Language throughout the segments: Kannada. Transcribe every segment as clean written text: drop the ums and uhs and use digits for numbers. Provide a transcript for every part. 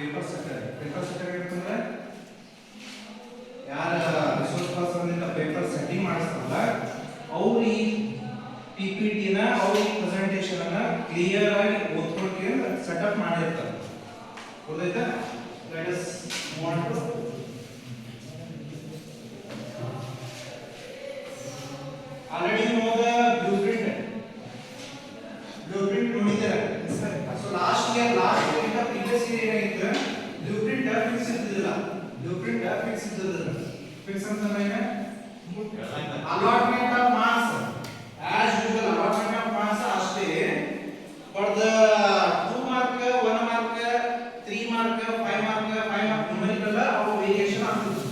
ಪೇಪರ್ ಸೆಟ್ಟರ್ ಅಂತಂದ್ರೆ ಯಾರ ರಿಸೋರ್ಸ್ ಪರ್ಸನ್ ಇಂದ ಪೇಪರ್ ಸೆಟ್ಟಿಂಗ್ ಮಾಡಿಸ್ತಾರಲ್ಲ ಅವ್ರು ಈ PPT ನ ಅವ್ರ ಈ ಪ್ರೆಸೆಂಟೇಷನ್ ಅನ್ನ ಕ್ಲಿಯರ್ ಆಗಿ ಓದ್ಕೊಳ್ಕೆ ಸೆಟಪ್ ಮಾಡಿರ್ತಾರೆ. ಗೊತ್ತಾಯ್ತಾ? Let us move on to already you know the blueprint ನೋಡಿದ್ದೀರಾ? ಸೊ ಲಾಸ್ಟ್ ಇಯರ್ ಇಂದ ಪ್ರೀವಿಯಸ್ ಇಯರ್ ಏನಾಗಿತ್ತು ಬ್ಲೂಪ್ರಿಂಟ್ ಫಿಕ್ಸ್ ಇದ್ದಲ್ಲ ಫಿಕ್ಸ್ ಅಂತಂದ್ರೆ ಏನು allotment of marks as usual allotment of marks ಅಷ್ಟೇ for the 2 mark 1 mark 3 mark 5 mark numerical ಅವು ವೇರಿಯೇಷನ್ ಆಗ್ತದೆ.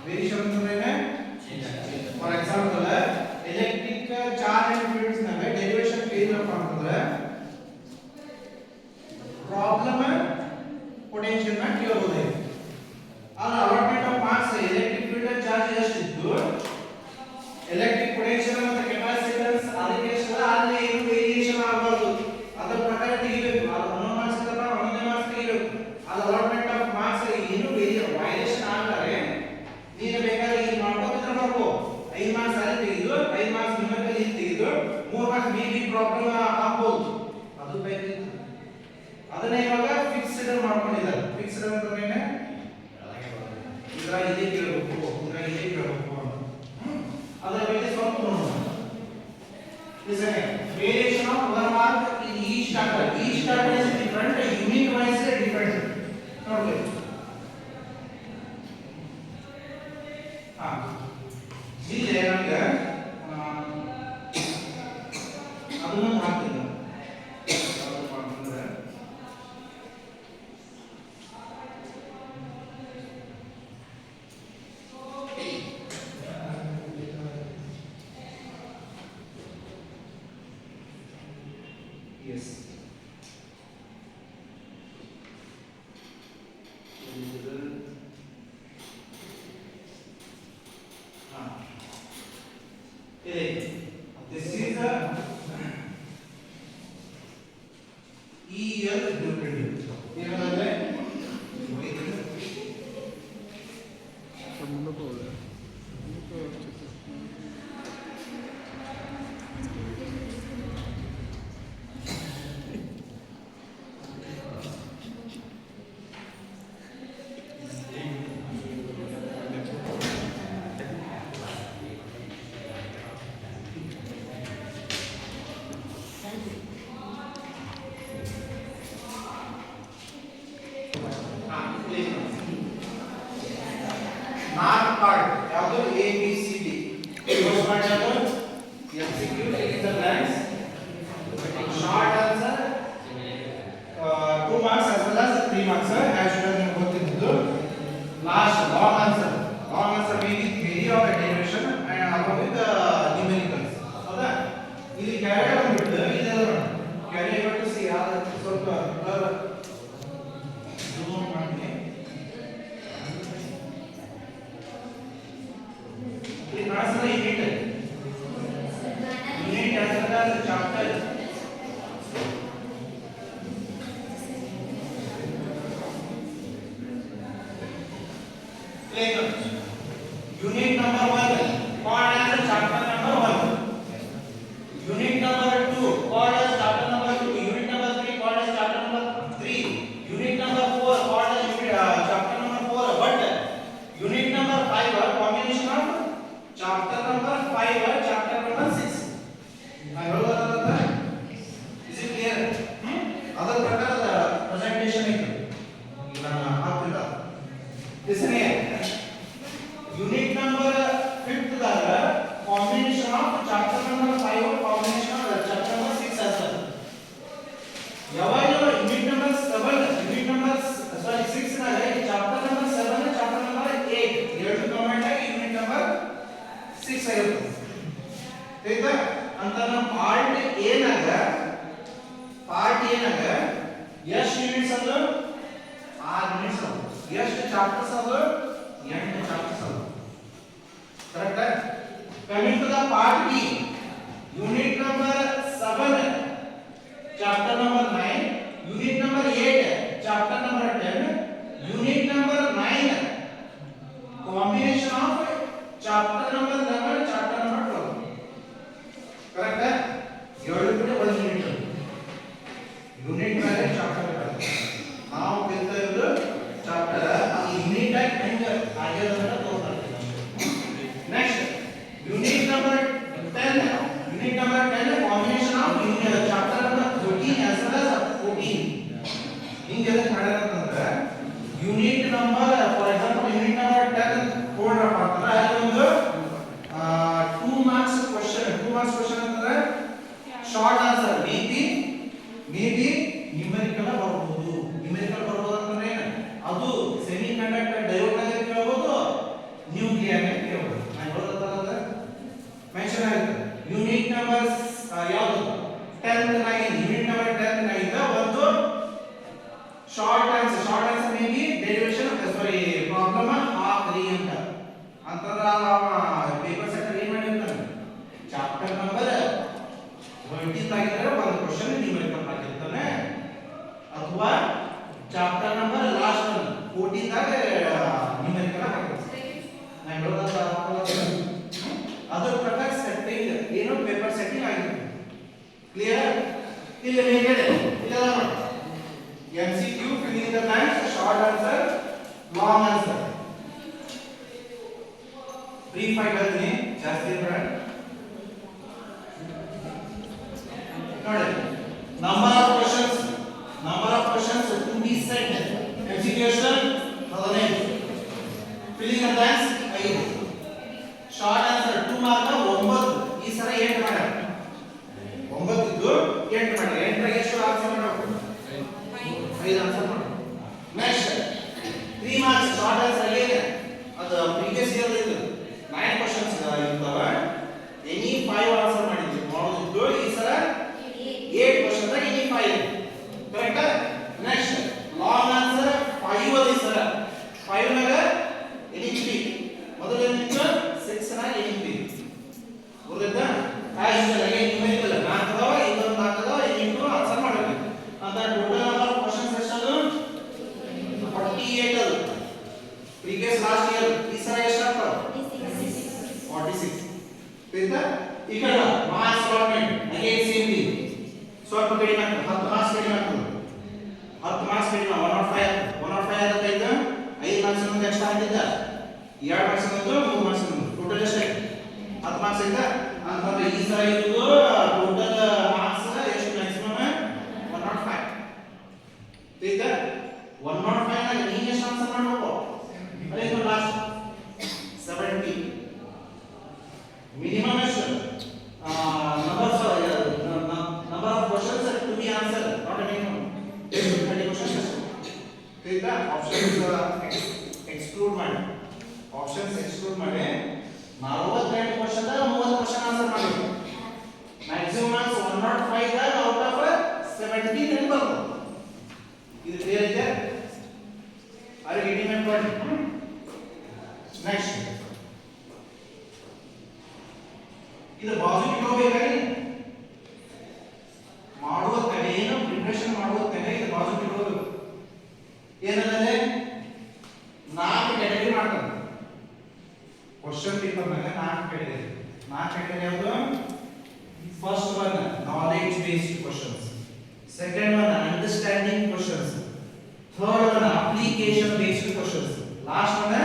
ವೇರಿಯೇಷನ್ ಅಂತಂದ್ರೆ ಏನು for example electric charge and fields ನಾಗ ಡೆರಿವೇಷನ್ ಫೇಲ್ಯೂರ್ ಅಂತಂದ್ರೆ ಪ್ರಾಬ್ಲಮ್ ಪೊಟೆನ್ಷಿಯಲ್ ನ ಕೇಳಬಹುದು. ಆದ್ರೆ allotment of marks electric field charge ಎಷ್ಟಿತ್ತು ಎಲೆಕ್ಟ್ರಿಕ್ ಪೊಟೆನ್ಷಿಯಲ್ ಮತ್ತು ಕೆಪಾಸಿಟನ್ಸ್ ಅದಕ್ಕೆ ಎಷ್ಟು ಅಲ್ಲಿ ಏನು ವೇರಿಯೇಷನ್ ಆಗಬಾರದು ಅದರ ಪ್ರಕಾರ ತೆಗಿಬೇಕು. ಅದು 1 ಮಾರ್ಕ್ಸ್ ಇದ್ದರೆ 1 ಮಾರ್ಕ್ಸ್ ತೆಗಿಬೇಕು. ಅದು ಅಲಾಟ್ಮೆಂಟ್ ಆಫ್ ಮಾರ್ಕ್ಸ್ ಏನು ವೈಲೇಷನ್ ಆಗಲಾರೆ ನೀನು ಬೇಕಾದ್ರೆ ಇಲ್ಲಿ ಮಾಡ್ಕೋತಿದ್ರೆ ಮಾಡ್ಕೋ 5 ಮಾರ್ಕ್ಸ್ ಅಲ್ಲಿ ತೆಗೆದು 5 ಮಾರ್ಕ್ಸ್ ನ್ಯೂಮರಿಕಲ್ ಇಲ್ಲಿ ತೆಗೆದು 3 ಮಾರ್ಕ್ಸ್ ಮೇ ಬಿ ಪ್ರಾಬ್ಲಮ್ ಆಗಬಹುದು. ಅದು ಬೇಕು. ಅದನ್ನ ಇವಾಗ ಫಿಕ್ಸ್ಡ್ ಮಾಡ್ಕೊಂಡಿದ್ದಾರೆ. ಫಿಕ್ಸ್ಡ್ ಅಂದ್ರೆ ಏನು ಇದ್ರಾಗ ಇದೇ ಕೇಳಬೇಕು ಇದ್ರಾಗ ಇದೇ ಕೇಳಬೇಕು ಅದರ ಬಗ್ಗೆ ಸ್ವಲ್ಪ ನೋಡೋಣ. Variation of 1 mark in each chapter is different unit wise different ನೋಡ್ಬೇಕು. ಇಲ್ಲಿ ನಮಗೆ ಅದನ್ನು ಹಾಕ್ತೀನಿ This is a EL blueprint. ಏನಂದ್ರೆ ಮಾರ್ಕ್ ಕಾರ್ಡ್ ಯಾವುದು ABCD ಕ್ಲೋಸ್ ಮಾಡಿ ಯಾವುದು MCQ in the blanks short answer 2 marks as well as 3 marks as usual ನಿಮಗೆ ಗೊತ್ತಿದ್ದು last long answer meaning theory of derivation and along with the numericals ಹೌದಾ. ಇಲ್ಲಿ ಕ್ಯಾರಿ ಬಂದ್ಬಿಟ್ಟು ಇದೆಲ್ಲ ಕ್ಯಾರಿ ಬಿಟ್ಟು ಸಿ ಸ್ವಲ್ಪ ಜೂಮ್ ಮಾಡಿ unit as well as chapter unit number 1 called as chapter number 1, unit number 2 called as chapter number 2, unit number 3 called as chapter number 3, unit number 4 called as chapter number 4, but unit number 5 combination of chapter number 5 or chapter number 6. I heard that. Is it clear? Other ಪ್ರಕಾರದ ಪ್ರೆಸೆಂಟೇಷನ್ ಇದೆ. ನಾನು ಹಾಕ್ತಿಲ್ಲ. इसने यूनिट नंबर 5th ದಾಗ combination of chapter number 5 or combination of chapter number 6 as well. ಯಾವಾಗ ಯೂನಿಟ್ ನಂಬರ್ 6 ದಾಗ chapter number 7 chapter number 8 ಎರಡು ಕಾಮೆಂಟ್ ಆಗಿ ಯೂನಿಟ್ ನಂಬರ್ 6 ಆಗಿರುತ್ತೆ. ಆಯ್ತಾ? ಅಂತ ನಮ್ಮ ಪಾರ್ಟ್ ಏನಾಗ ಎಷ್ಟು ಯೂನಿಟ್ಸ್ ಅದು 6 ಯೂನಿಟ್ಸ್ ಅದು. ಎಷ್ಟು ಚಾಪ್ಟರ್ಸ್ ಅದು 8 ಚಾಪ್ಟರ್ಸ್ ಅದು. Correct? Coming to the part B unit number 7 chapter number 9 unit number 8 chapter number 10 ಹಿಂಗೆ ಎದಕ್ಕೆ ಮಾಡ್ಯಾರ ಅಂತಂದ್ರೆ unit number for example unit number 10 ತಗೊಂಡ್ರಪ್ಪ ಅಂತಂದ್ರೆ ಅಲ್ಲಿ ಒಂದು 2 ಮಾರ್ಕ್ಸ್ ಕ್ವೆಶ್ಚನ್ ಅಂತಂದ್ರೆ short answer may be numerical ಬರಬಹುದು ಅಂತಂದ್ರೆ ಏನು ಅದು ಸೆಮಿ ಕಂಡಕ್ಟರ್ ಡಯೋಡ್ ನಾಗ ಕೇಳಬಹುದು ನ್ಯೂಕ್ಲಿಯರ್ ನಾಗ ಕೇಳಬಹುದು ನಾನು ಹೇಳೋದಲ್ಲ ಮೆನ್ಷನ್ ಆಗುತ್ತೆ ಯೂನಿಟ್ ನಂಬರ್ ಯಾವುದು 10 ನಾಗ ಯೂನಿಟ್ ನಂಬರ್ 10 ನಾಗ ಒಂದು short answer may B derivation ಸಾರಿ ಪ್ರಾಬ್ಲಮ್ ಹಾಕ್ರಿ ಅಂತಂದ್ರೆ ಪೇಪರ್ ಸೆಕ್ಟರ್ ಏನು ಮಾಡಿರ್ತಾನೆ ಚಾಪ್ಟರ್ ನಂಬರ್ 20 ಆಗಿದ್ರೆ ಒಂದು ಕ್ವೆಶ್ಚನ್ ನ್ಯೂಮೆರಿಕಲ್ ಆಗಿರ್ತಾನೆ ಅಥವಾ ಚಾಪ್ಟರ್ ನಂಬರ್ ಲಾಸ್ಟ್ 14 ದಾಗ ನ್ಯೂಮೆರಿಕಲ್ ಆಗಿರ್ತಾನೆ ನಾನು ಹೇಳೋದು ಅದರ ಪ್ರಕಾರ ಸೆಟ್ಟಿಂಗ್ ಏನು ಪೇಪರ್ ಸೆಟ್ಟಿಂಗ್ ಆಗಿರುತ್ತೆ ಕ್ಲಿಯರ್ ಇಲ್ಲಿ ಹೇಗಿದೆ ಇಲ್ಲ MCQ fill in the blanks short answer long answer brief ಆಗಿರ್ತೀನಿ ಜಾಸ್ತಿ ಬೇಡ ನೋಡಿ number of questions to be set MCQ question 15 filling the blanks 5 short answer 2 mark 9 ಈ ಸಲ 8 ಮಾಡ್ಯಾರ 9 ಇದ್ದು 8 ಮಾಡ್ಯಾರ 8 ಗೆ ಎಷ್ಟು ಆನ್ಸರ್ ಮಾಡಬೇಕು 5 ಆನ್ಸರ್ ಮಾಡಬೇಕು ನೆಕ್ಸ್ಟ್ 3 ಮಾರ್ಕ್ಸ್ ಶಾರ್ಟ್ ಆನ್ಸರ್ ಇದೆ ಅದು ಪ್ರೀವಿಯಸ್ ಇಯರ್ ಇತ್ತು 9 ಕ್ವೆಶ್ಚನ್ಸ್ ಇರ್ತಾವ ಎನಿ 5 ಆನ್ಸರ್ ಮಾಡಿದ್ವಿ ಮಾಡೋದಿದ್ದು ಈ ಸಲ 8 ಕ್ವೆಶ್ಚನ್ ದಾಗ any 5 correct next long answer 5 ಅದ ಈ ಸಲ 5 ನಾಗ ಎನಿ 3 ಮೊದಲು ಏನಿತ್ತು 6 ನಾಗ ಎನಿ 3 ಗೊತ್ತಾಯ್ತಾ ಆಸ್ ಯೂಶುವಲ್ ಅಗೇನ್ ನ್ಯೂಮೆರಿಕಲ್ 4 ಅದಾವ ಇನ್ನೊಂದು 4 ಅದಾವ ಎನಿ 2 ಆನ್ಸರ್ ಮಾಡಬೇಕು ಅಂತ ಟೋಟಲ್ ನಂಬರ್ ಆಫ್ ಕ್ವೆಶ್ಚನ್ಸ್ ಎಷ್ಟು 48 ಅದು ಪ್ರೀವಿಯಸ್ ಲಾಸ್ಟ್ ಇಯರ್ ಈ ಸಲ ಎಷ್ಟು ಆಗ್ತಾವ 46 ಆಯ್ತಾ ಈ ಕಡೆ marks allotment again same thing ಸ್ವಲ್ಪ ಕಡಿಮೆ ಆಗ್ತದೆ 10 ಮಾರ್ಕ್ಸ್ ಕಡಿಮೆ ಆಗ್ತದೆ 10 ಮಾರ್ಕ್ಸ್ ಕಡಿಮೆ 105 ಅದಕ್ಕೆ 5 ಮಾರ್ಕ್ಸ್ ಅನ್ನೋದು ಎಕ್ಸ್ಟ್ರಾ ಆಗಿದ್ದ 2 ಮಾರ್ಕ್ಸ್ ಅನ್ನೋದು 3 ಮಾರ್ಕ್ಸ್ ಅನ್ನೋದು ಟೋಟಲ್ ಎಷ್ಟು 10 ಮಾರ್ಕ್ಸ್ ಐತಾ ಅಂತಂದ್ರೆ ಈ ಸಲ ಇದು ಟೋಟಲ್ ಮಾರ್ಕ್ಸ್ ಎಷ್ಟು ಮ್ಯಾಕ್ಸಿಮಮ್ 105 ಆಯ್ತಾ 105 ನಾಗ ನೀನು ಎಷ್ಟು ಆನ್ಸರ್ ಮಾಡಬೇಕು ಅದೇ last 70 minimum is number of questions to be answered not a minimum 30 questions ठीक है options exclude ಮಾಡಿ 42 ಕ್ವೆಶ್ಚನ್ ದಾಗ 30 ಕ್ವೆಶ್ಚನ್ ಆನ್ಸರ್ ಮಾಡಬೇಕು ಮ್ಯಾಕ್ಸಿಮಮ್ ಮಾರ್ಕ್ಸ್ 105 ದಾಗ ಔಟ್ ಆಫ್ 70 ನೆನ್ ಬರಬೇಕು ಇದು ಕ್ಲಿಯರ್ ಇದೆ are you getting my point next ಇದು ಬಾಜು ಇಟ್ಕೋಬೇಕಾಗಿ ಮಾಡುವ ಕಡೆಯನ್ನು ಪ್ರಿಪರೇಷನ್ ಮಾಡುವ ಕಡೆ ಇದು ಬಾಜು ಇಟ್ಕೋಬೇಕು ಏನಂದ್ರೆ 4 ಕ್ಯಾಟಗರಿ ಮಾಡ್ತಾರೆ ಕ್ವೆಶ್ಚನ್ ಪೇಪರ್ ನಾಗ 4 ಕ್ಯಾಟಗರಿ ಯಾವುದು first one knowledge based questions second one understanding questions third one application based questions last one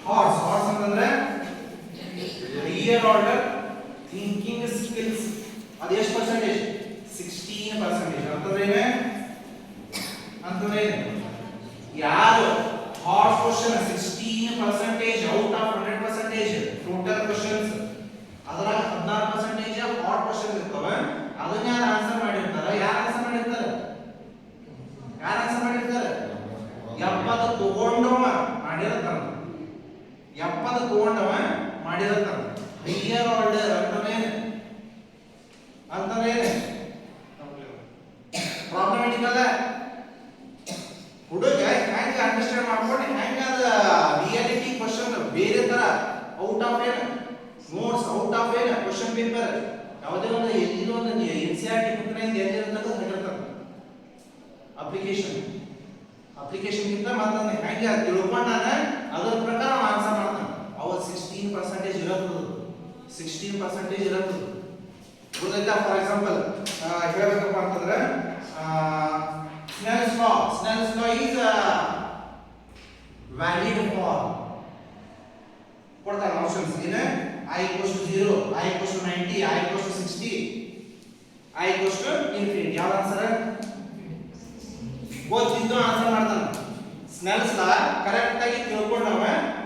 horse ಅಂತಂದ್ರೆ ಹೈಯರ್ ಆರ್ಡರ್ ಥಿಂಕಿಂಗ್ ಸ್ಕಿಲ್ಸ್ ಅದು ಎಷ್ಟು ಪರ್ಸೆಂಟೇಜ್ 16% ಅಂತಂದ್ರೆ ಯಾರು horse question 16% out of 100% total questions ಅದರ 16% ಹಾರ್ಟ್ ಕ್ವೆಶ್ಚನ್ ಇರ್ತವೆ ಅದನ್ನ ಯಾರು ಆನ್ಸರ್ ಮಾಡಿರ್ತಾರೆ ಯಾರು ಆನ್ಸರ್ ಮಾಡಿರ್ತಾರೆ 70 ತಗೊಂಡವ ಮಾಡಿರ್ತಾನೆ ಹೈಯರ್ ಆರ್ಡರ್ ಅಂತಂದ್ರೆ ಪ್ರಾಬ್ಲಮ್ಯಾಟಿಕ್ ಅಲ್ಲ ಹುಡುಗ ಹೆಂಗೆ ಅಂಡರ್ಸ್ಟ್ಯಾಂಡ್ ಮಾಡ್ಕೊಂಡು ಹೆಂಗೆ ಅದ ರಿಯಾಲಿಟಿ ಕ್ವೆಶ್ಚನ್ ಬೇರೆ ತರ ಔಟ್ ಆಫ್ ಏನು ನೋಟ್ಸ್ ಔಟ್ ಆಫ್ ಏನು ಕ್ವೆಶ್ಚನ್ ಪೇಪರ್ ಯಾವುದೇ ಒಂದು ಎಲ್ಲಿರೋ ಒಂದು NCERT ಬುಕ್ನಿಂದ ಎಲ್ಲಿರ್ತದೆ ಹೇಳಿರ್ತಾರೆ ಅಪ್ಲಿಕೇಶನ್ ಗಿಂತ ಮತ್ತೊಂದು ಹೆಂಗೆ ತಿಳ್ಕೊಂಡ ಅದರ ಪ್ರಕಾರ ಆನ್ಸರ್ ಮಾಡ್ತಾನೆ ಅವ 16% ಇರಬಹುದು ಗೊತ್ತಾಯ್ತಾ ಫಾರ್ ಎಕ್ಸಾಂಪಲ್ ಹೇಳಬೇಕಪ್ಪ ಅಂತಂದ್ರೆ Snell's law is valid for ಕೊಡ್ತಾನೆ ಆಪ್ಷನ್ಸ್ ಏನು I equals to 0 I equals to 90 I equals to 60 I equals to infinity ಯಾವ ಆನ್ಸರ್ ಗೊತ್ತಿದ್ದು ಆನ್ಸರ್ ಮಾಡ್ತಾನೆ. ಸ್ನೆಲ್ಸ್ ಲಾ ಕರೆಕ್ಟ್ ಆಗಿ ತಿಳ್ಕೊಂಡವ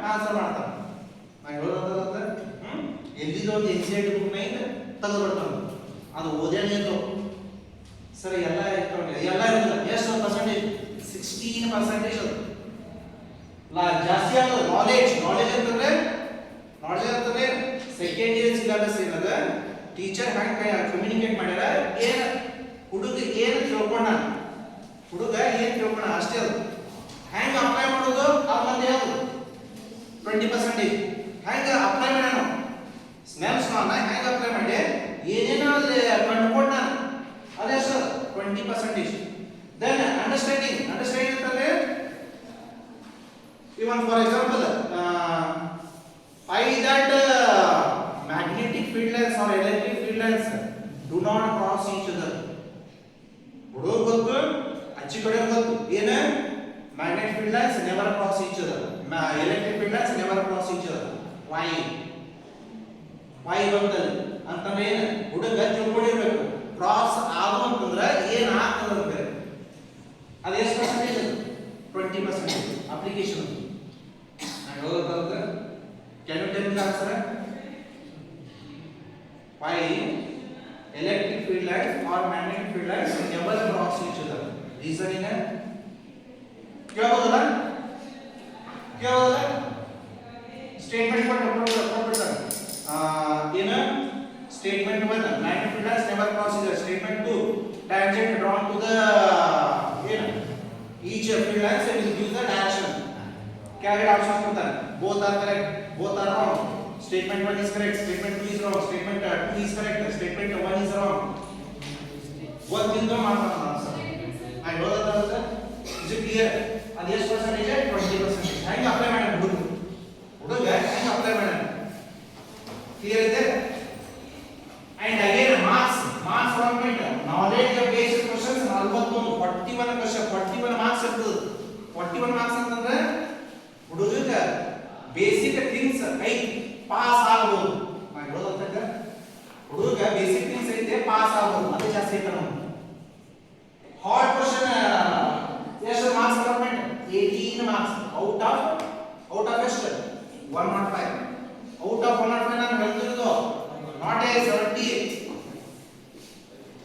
ಆನ್ಸರ್ ಮಾಡ್ತಾನೆ. ನಾ ಹೇಳೋದಂದ್ರೆ ಎಲ್ಲಿದ್ದು ಒಂದು ಎನ್ಸಿಆರ್ಟಿ ಬುಕ್ ನೈನ್ ತೆಗೆದುಬಿಡ್ತಾನೆ. ಅದು ಓದೇನೇ ಇತ್ತು ಸರಿ, ಎಲ್ಲ ಇಟ್ಕೊಂಡೆ ಎಲ್ಲ ಇರೋದಿಲ್ಲ. ಎಷ್ಟು ಪರ್ಸೆಂಟೇಜ್? 16% ಅದು ಜಾಸ್ತಿ ಆಗೋದು. ನಾಲೆಜ್ ಅಂತಂದ್ರೆ ಸೆಕೆಂಡ್ ಇಯರ್ ಸಿಲೆಬಸ್ ಏನದ ಟೀಚರ್ ಹಂಗೆ ಕಮ್ಯುನಿಕೇಟ್ ಮಾಡ್ಯಾರ. ಏನು ಹುಡುಗ ಏನು ತಿಳ್ಕೊಂಡ ಅಷ್ಟೇ. ಅದು ಹೆಂಗೆ ಅಪ್ಲೈ ಮಾಡೋದು ಅದು ಮತ್ತೆ ಯಾವುದು 20%. ಹೆಂಗೆ ಅಪ್ಲೈ ಮಾಡ್ಯಾನ ಸ್ನೆಲ್ಸ್ ಲಾನ ಹೆಂಗೆ ಅಪ್ಲೈ ಮಾಡಿ ಏನೇನೋ ಅಲ್ಲಿ ಕಂಡುಕೊಂಡ ಅದೇ ಸರ್ 20%. ದೆನ್ ಅಂಡರ್ಸ್ಟ್ಯಾಂಡಿಂಗ್ ಅಂತಂದ್ರೆ even for example find that magnetic field lines or electric field lines do not cross each other. ಹುಡುಗ ಗೊತ್ತು ಅಚ್ಚಿ ಕಡೆ ಗೊತ್ತು ಏನು magnetic field lines never cross each other, electric field lines never cross each other. why ಬಂತಲ್ಲಿ ಅಂತಂದ್ರೆ ಏನು ಹುಡುಗ ತಿಳ್ಕೊಂಡಿರ್ಬೇಕು. ಕ್ರಾಸ್ ಆಗು ಅಂತಂದ್ರೆ ಏನು ಆಗ್ತದೆ ಅದು ಎಷ್ಟು percentage? 20% application. Can you tell me the answer? Why electric field lines or magnetic field lines never cross each other? Reason is क्या बोला? Statement पर in statement 1 magnetic field lines never cross each other. Statement 2 tangent drawn to the each field lines and will give the direction. क्या है ऑप्शन होता है? both are correct, both are wrong. Statement 1 is correct, statement 2 is wrong, statement 2 is correct, statement 1 is wrong. What will the mark of answer? I know that answer. Is it clear? And yes percentage है 20%. Hang apply madam हुडुग hang apply madam. Clear is there? And again marks format knowledge based questions 41 question 41 marks ಇರ್ತದೆ. 41 marks ಅಂತಂದ್ರೆ ಹುಡುಗ ಬೇಸಿಕ್ ಥಿಂಗ್ಸ್ ಐ ಪಾಸ್ ಆಗಬಹುದು. ಮಾಡೋದಂತ ಹುಡುಗ ಬೇಸಿಕ್ ಥಿಂಗ್ಸ್ ಐತೆ ಪಾಸ್ ಆಗಬಹುದು, ಅದು ಜಾಸ್ತಿ ಐತೆ. ನಮ್ಗೆ ಹಾರ್ಡ್ ಕ್ವೆಶ್ಚನ್ ಎಷ್ಟು marks allotment? 18 marks out of ಎಷ್ಟು? 105. ಔಟ್ ಆಫ್ 105 ನಾನು ಹೇಳ್ತಿರೋದು ನಾಟ್ ಎ 70.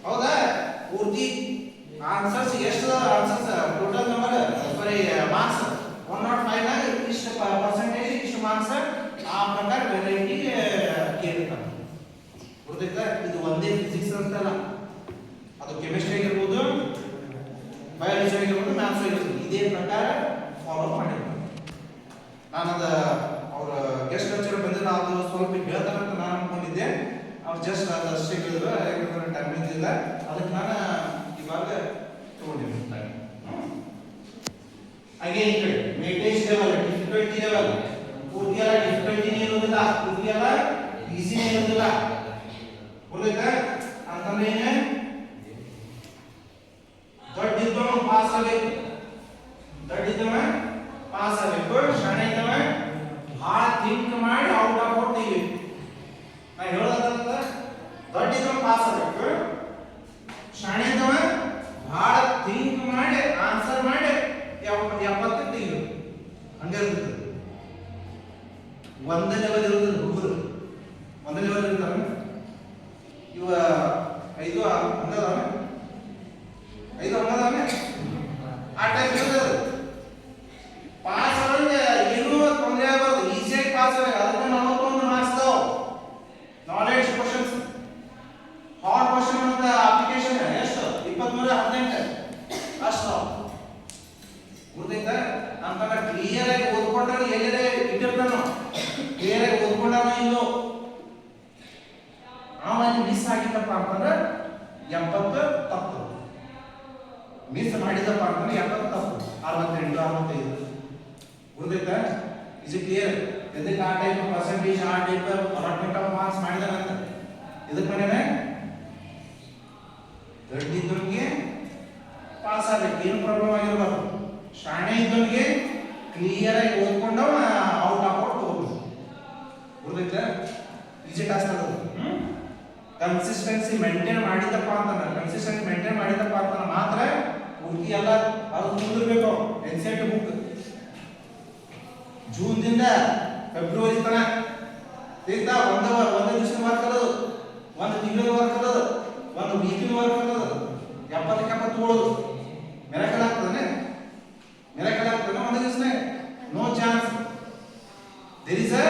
ಹೌದಾ? ಪೂರ್ತಿ ಆನ್ಸರ್ಸ್ ಎಷ್ಟು ಆನ್ಸರ್ಸ್ ಟೋಟಲ್ ನಂಬರ್ ಸಾರಿ ಮಾರ್ಕ್ಸ್ 105 ನಾಗ ಇಷ್ಟು ಪರ್ಸೆಂಟೇಜ್ ಇಷ್ಟು ಮಾರ್ಕ್ಸ್ ಆ ಪ್ರಕಾರ ವೆರೈಟಿ ಕೇಳ್ತಾರೆ. ಗೊತ್ತಾಯ್ತಾ? ಇದು ಒಂದೇ ಫಿಸಿಕ್ಸ್ ಅಂತಲ್ಲ, ಅದು ಕೆಮಿಸ್ಟ್ರಿ ಆಗಿರ್ಬೋದು, ಬಯಾಲಜಿ ಆಗಿರ್ಬೋದು, ಮ್ಯಾಥ್ಸ್ ಆಗಿರ್ಬೋದು, ಇದೇ ಪ್ರಕಾರ ಫಾಲೋ ಮಾಡಿರ್ತಾರೆ. ನಾನು ಅದು ಅವ್ರ ಗೆಸ್ಟ್ ಲೆಕ್ಚರ್ ಬಂದಿಲ್ಲ, ಅದು ಸ್ವಲ್ಪ ಹೇಳ್ತಾರಂತ ನಾನು ಅನ್ಕೊಂಡಿದ್ದೆ. ಅವ್ರು ಜಸ್ಟ್ ಅದು ಅಷ್ಟೇ ಹೇಳಿದ್ರು, ಯಾಕಂದ್ರೆ ಟೈಮ್ ಇದ್ದಿಲ್ಲ, ಅದಕ್ಕೆ ನಾನು ಇವಾಗ ತಗೊಂಡಿದ್ದೀನಿ. Again here weightage level, difficulty level, ಪೂರ್ತಿ ಎಲ್ಲ difficulty ನೇ ಇರೋದಿಲ್ಲ, ಪೂರ್ತಿ ಎಲ್ಲ ಈಸಿ ನೇ ಇರೋದಿಲ್ಲ. ಗೊತ್ತಾಯ್ತಾ? ಅಂತಂದ್ರೆ ಏನು ದೊಡ್ಡಿದ್ದವ ಪಾಸ್ ಆಗಬೇಕು, ಶಾಣೆ ಇದ್ದವ ಭಾಳ ಥಿಂಕ್ ಮಾಡಿ ಔಟ್ ಆಫ್ ಔಟ್ ತೆಗಿಬೇಕು. ನಾ ಹೇಳೋದಂತ ದೊಡ್ಡಿದ್ದವ ಪಾಸ್ ಆಗಬೇಕು, ಶಾಣೆ ಇದ್ದವ ಭಾಳ ಥಿಂಕ್ ಮಾಡಿ ಆನ್ಸರ್ ಮಾಡಿ 70 ತೆಗಿಬೇಕು. ಹಂಗೆ ಇರ್ತದೆ. ಒಂದೇ ಲೆವೆಲ್ ಇರೋದಿಲ್ಲ ಹುಡುಗರು, ಒಂದೇ ಲೆವೆಲ್ ಇರ್ತಾರೆ. ಇವ 5 ಹಂಗದಾವೆ ಆ ಟೈಪ್ ಇರ್ತದೆ. ಪಾಸ್ ಆದ್ರೆ ಏನೂ ತೊಂದರೆ ಆಗಬಾರ್ದು, ಈಸಿಯಾಗಿ ಪಾಸ್ ಆಗ. ಅದಕ್ಕೆ 41 ಮಾರ್ಕ್ಸ್ ಅದಾವ ನಾಲೆಡ್ಜ್ ಕ್ವಶನ್ಸ್. ಹಾರ್ಡ್ ಕ್ವಶನ್ ಅಂತ ಅಪ್ಲಿಕೇಶನ್ ಎಷ್ಟು 23-18 ಅಷ್ಟು ಗೊತ್ತಾಯ್ತಾ? ಅಂತಂದ್ರೆ ಕ್ಲಿಯರ್ ಆಗಿ ಓದ್ಕೊಂಡ್ರೆ ಎಲ್ಲೇ ಇಟ್ಟಿರ್ತಾನೋ, ಕ್ಲಿಯರ್ ಆಗಿ ಓದ್ಕೊಂಡಾನೋ ಇಲ್ಲೋ, ಆಮೇಲೆ ಮಿಸ್ ಆಗಿದ್ದಪ್ಪ ಅಂತಂದ್ರೆ 70 ತಪ್ಪು, ಮಿಸ್ ಮಾಡಿದಪ್ಪ ಅಂತಂದ್ರೆ 70 ತಪ್ಪು, 68 65. ಗೊತ್ತಾಯ್ತಾ? Is it clear? ಇದಕ್ಕೆ ಆ ಟೈಪ್ ಪರ್ಸೆಂಟೇಜ್ ಆ ಟೈಪ್ ಅಲಾಟ್ಮೆಂಟ್ ಆಫ್ ಮಾರ್ಕ್ಸ್ ಮಾಡಿದಾನಂತ ಇದಕ್ಕೆ ಮಾಡ್ಯಾನೆ. ದೊಡ್ಡಿದ್ದವನಿಗೆ ಪಾಸ್ ಆಗಬೇಕು, ಏನು ಪ್ರಾಬ್ಲಮ್ ಆಗಿರಬಾರ್ದು. ಶಾಣೆ ಇದ್ದವನಿಗೆ ಕ್ಲಿಯರ್ ಆಗಿ ಓದ್ಕೊಂಡು ಔಟ್ ಆಫ್ ಔಟ್ ತಗೋಬಹುದು. ಗೊತ್ತಾಯ್ತಾ? ಈಸಿ ಟಾಸ್ಕ್ ಅದು. ಕನ್ಸಿಸ್ಟೆನ್ಸಿ ಮೇಂಟೈನ್ ಮಾಡಿದಪ್ಪ ಅಂತಂದ್ರೆ ಮಾತ್ರ ಪೂರ್ತಿ ಎಲ್ಲ ಅದು ಮುಂದಿರ್ಬೇಕು. ಎನ್ಸೆಂಟ್ ಬುಕ್ ಜೂನ್ ದಿಂದ ಫೆಬ್ರವರಿ ತನಕ ತಿಳಿತಾ ಒಂದು ದಿವಸದ ವರ್ಕ್ ಅದು, ಒಂದು ತಿಂಗಳ ವರ್ಕ್ ಅದು, ಒಂದು ವೀಕಿನ ವರ್ಕ್ ಅದು. 70 ಮೆರಕಲ್ ಆಗ್ತದೆ, ಮೆರಕಲ್ ಆಗ್ತದೆ ಒಂದು ದಿವಸನೇ. No chance. There is a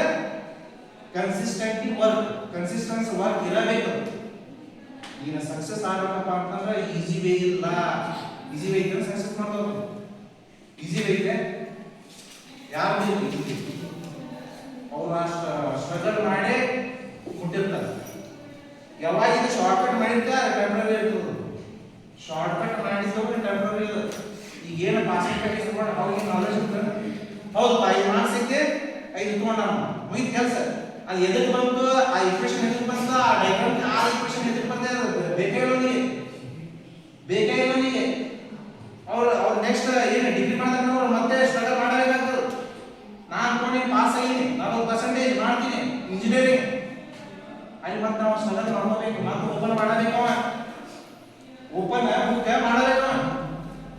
consistent work, consistency work ಇರಬೇಕು. ಈಗ ಸಕ್ಸಸ್ ಆಗಬೇಕಪ್ಪ ಅಂತಂದ್ರೆ ಈಸಿ ವೇ ಇಲ್ಲ. ಈಸಿ ವೇ ಇದ್ರೆ ಸಕ್ಸಸ್ ಮಾಡೋದು. ಈಸಿ ವೇ ಇದೆ ಯಾರು ಅವ್ರು ಸ್ಟ್ರಗಲ್ ಮಾಡಿ ಮುಟ್ಟಿರ್ತಾರೆ. ಯಾವಾಗ ಇದು ಶಾರ್ಟ್ಕಟ್ ಮಾಡಿದ್ರೆ ಟೆಂಪ್ರರಿ ಇರ್ತದೆ. ಶಾರ್ಟ್ಕಟ್ ಮಾಡಿದ್ರೆ ಟೆಂಪ್ರರಿ ಇದೆ. ಈಗ ಏನು ಪಾಸಿಂಗ್ ಪ್ರಾಕ್ಟೀಸ್ ಮಾಡಿ ಅವ್ರಿಗೆ ನಾಲೆಜ್ ಇರ್ತದೆ. ಹೌದು 5 ಮಾರ್ಕ್ಸ್ ಐತೆ 5 ತಗೊಂಡ ಮುಗಿದ ಕೆಲಸ. ಅದು ಎದಕ್ಕೆ ಬಂತು, ಆ ಇಕ್ವೇಷನ್ ಎದಕ್ಕೆ ಬಂತು, ಆ ಡಯಾಗ್ರಾಮ್ ಆ ಇಕ್ವೇಷನ್ ಎದಕ್ಕೆ ಬಂತು ಬೇಕಾಗಿರೋನಿಗೆ ಬೇಕಾಗಿರೋನಿಗೆ ಅವ್ರು ನೆಕ್ಸ್ಟ್ ಏನು ಡಿಗ್ರಿ ಮಾಡಿದಾಗ ಅವ್ರು ಮತ್ತೆ ಸ್ಟ್ರಗಲ್ ಮಾಡಬೇಕಾಗ್ತದೆ. ನಾನು ಅನ್ಕೊಂಡು ಪಾಸ್ ಆಗಿನಿ 40% ಮಾಡ್ತೀನಿ ಇಂಜಿನಿಯರಿಂಗ್, ಅಲ್ಲಿ ಮತ್ತೆ ನಾವು ಸ್ಟ್ರಗಲ್ ಮಾಡ್ಕೋಬೇಕು. ಮತ್ತೆ ಓಪನ್ ಮಾಡಬೇಕು, ಅವ ಓಪನ್ ಬುಕ್ ಮಾಡಬೇಕು.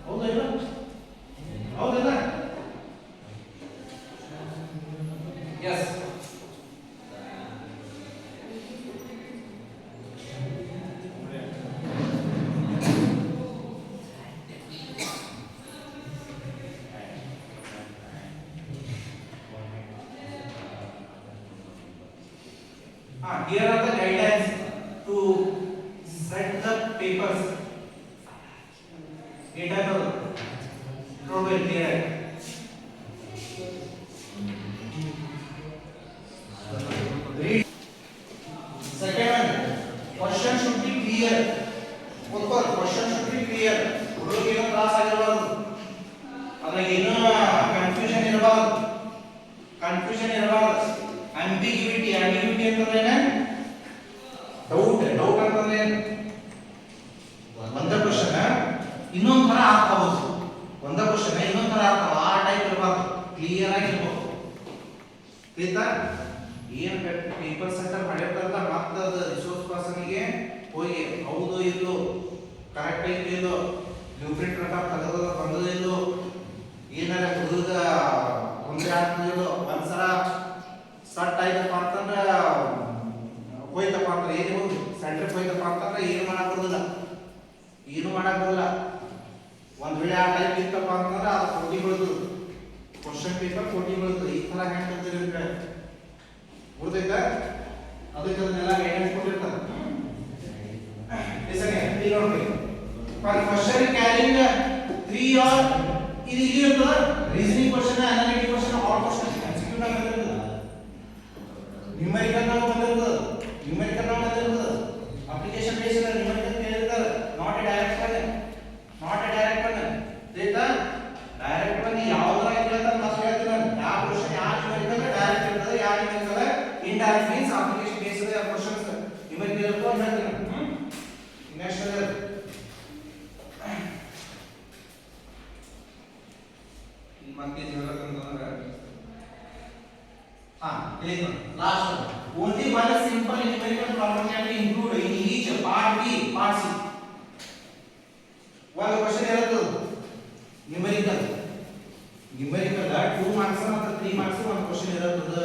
ಹೌದು ಇಲ್ಲ ಹೌದಿಲ್ಲ? S. Here are the guidelines to set the papers. Data probably clear. Read. Second one, question should be clear. What question should be clear. ಹುಡುಗರಿಗೆ ಏನು ತ್ರಾಸ ಆಗಿರಬಾರದು, ಅದ್ರಾಗ ಏನೋ ಕನ್ಫ್ಯೂಷನ್ ಇರಬಾರದು, ಕನ್ಫ್ಯೂಷನ್ ಇರಬಾರದು. ambiguity ಅಂತಂದ್ರೆ ಡೌಟ್ ಅಂತಂದ್ರೆ ಒಂದ ಕ್ವಶನ್ ಇನ್ನೊಂದು ತರ ಅರ್ಥ ಆಗೋದು, ಒಂದ ಕ್ವಶನ್ ಇನ್ನೊಂದು ತರ ಅರ್ಥ ಆ ಟೈಪ್ ಇರಬಾರ್ದು, ಕ್ಲಿಯರ್ ಆಗಿರ್ಬೇಕು. ಆಯ್ತಾ? ಏನು ಪೇಪರ್ ಸೆಂಟರ್ ಮಾಡಿರ್ತಾರಲ್ಲ ಮತ್ತೆ ಅದು ರಿಸೋರ್ಸ್ ಪರ್ಸನ್ಗೆ ಹೋಗಿ ಹೌದು ಇಲ್ಲೋ ಕರೆಕ್ಟ್ ಆಗಿ ಇಲ್ಲೋ ಬ್ಲೂ ಪ್ರಿಂಟ್ ಪ್ರಕಾರ ತೆಗೆದ ಬಂದದ ಇಲ್ಲೋ ಏನಾರ ಹುಡುಗ ತೊಂದರೆ ಆಗ್ತದಿಲ್ಲೋ ಒಂದ್ಸಲ ಸಟ್ ಆಯ್ತಪ್ಪ ಅಂತಂದ್ರೆ ಹೋಯ್ತಪ್ಪ ಅಂದ್ರೆ ಏನು ಹೋಗಿ ಸೆಂಟ್ರಿಗೆ ಹೋಯ್ತಪ್ಪ ಅಂತಂದ್ರೆ ಏನು ಮಾಡಕ್ ಬರೋದಿಲ್ಲ, ಏನು ಮಾಡಕ್ ಬರೋಲ್ಲ. ಒಂದ್ ವೇಳೆ ಆ ಟೈಪ್ ಇತ್ತಪ್ಪ ಅಂತಂದ್ರೆ ಅದು ಕೋಟಿ ಬೀಳ್ತದೆ, ಕ್ವಶನ್ ಪೇಪರ್ ಕೋಟಿ ಬೀಳ್ತದೆ. ಈ ತರ ಹ್ಯಾಂಡ್ ಕಲ್ತಿರ್ಬೇಕು ಗೊತ್ತೈತಾ? ಅದಕ್ಕೆ ಅದನ್ನೆಲ್ಲ ಗೈಡೆನ್ಸ್ ಕೊಟ್ಟಿರ್ತಾರೆ. ಫಾರ್ ಕ್ವಶನ್ ಕ್ಯಾರಿಂಗ್ 3 or ಇದು ಇಲ್ಲಿ ಇರ್ತದೆ reasoning question, analytic question, all question execute ಆಗಿರ್ತದೆ. ನ್ಯೂಮೆರಿಕಲ್ ನಾವು ಬಂದಿರ್ತದೆ, ನ್ಯೂಮೆರಿಕಲ್ ನಾವು ಬಂದಿರ್ತದೆ. ಅಪ್ಲಿಕೇಶನ್ ಬೇಸ್ಡ್ ನ್ಯೂಮೆರಿಕಲ್ ಕೇಳಿರ್ತಾರೆ. Not a direct one, not a direct one. ಆಯ್ತಾ? ಡೈರೆಕ್ಟ್ ಒನ್ ಯಾವ್ದ್ರಾಗ ಕೇಳ್ತಾರೆ ಮತ್ತೆ ಹೇಳ್ತೀನಿ ನಾನು. ಯಾವ ಕ್ವಶನ್ ಯಾವ ನ್ಯೂಮೆರಿಕಲ್ ಡೈರೆಕ್ಟ್ ಇರ್ತದೆ, ಯಾವ numerical indirect means application based questions numerical ಇರ್ತದೆ ಅಂತ ಹೇಳ್ತೀನಿ. ನೆಕ್ಸ್ಟ್ ಮತ್ತೆ ಹೇಳಬೇಕಂತಂದ್ರೆ last one. Only one simple numerical problem can be included in each part B, part C. One question ಇರುತ್ತೆ numerical 2 marks ಮತ್ತು 3 marks ಒಂದು question ಇರುತ್ತೆ.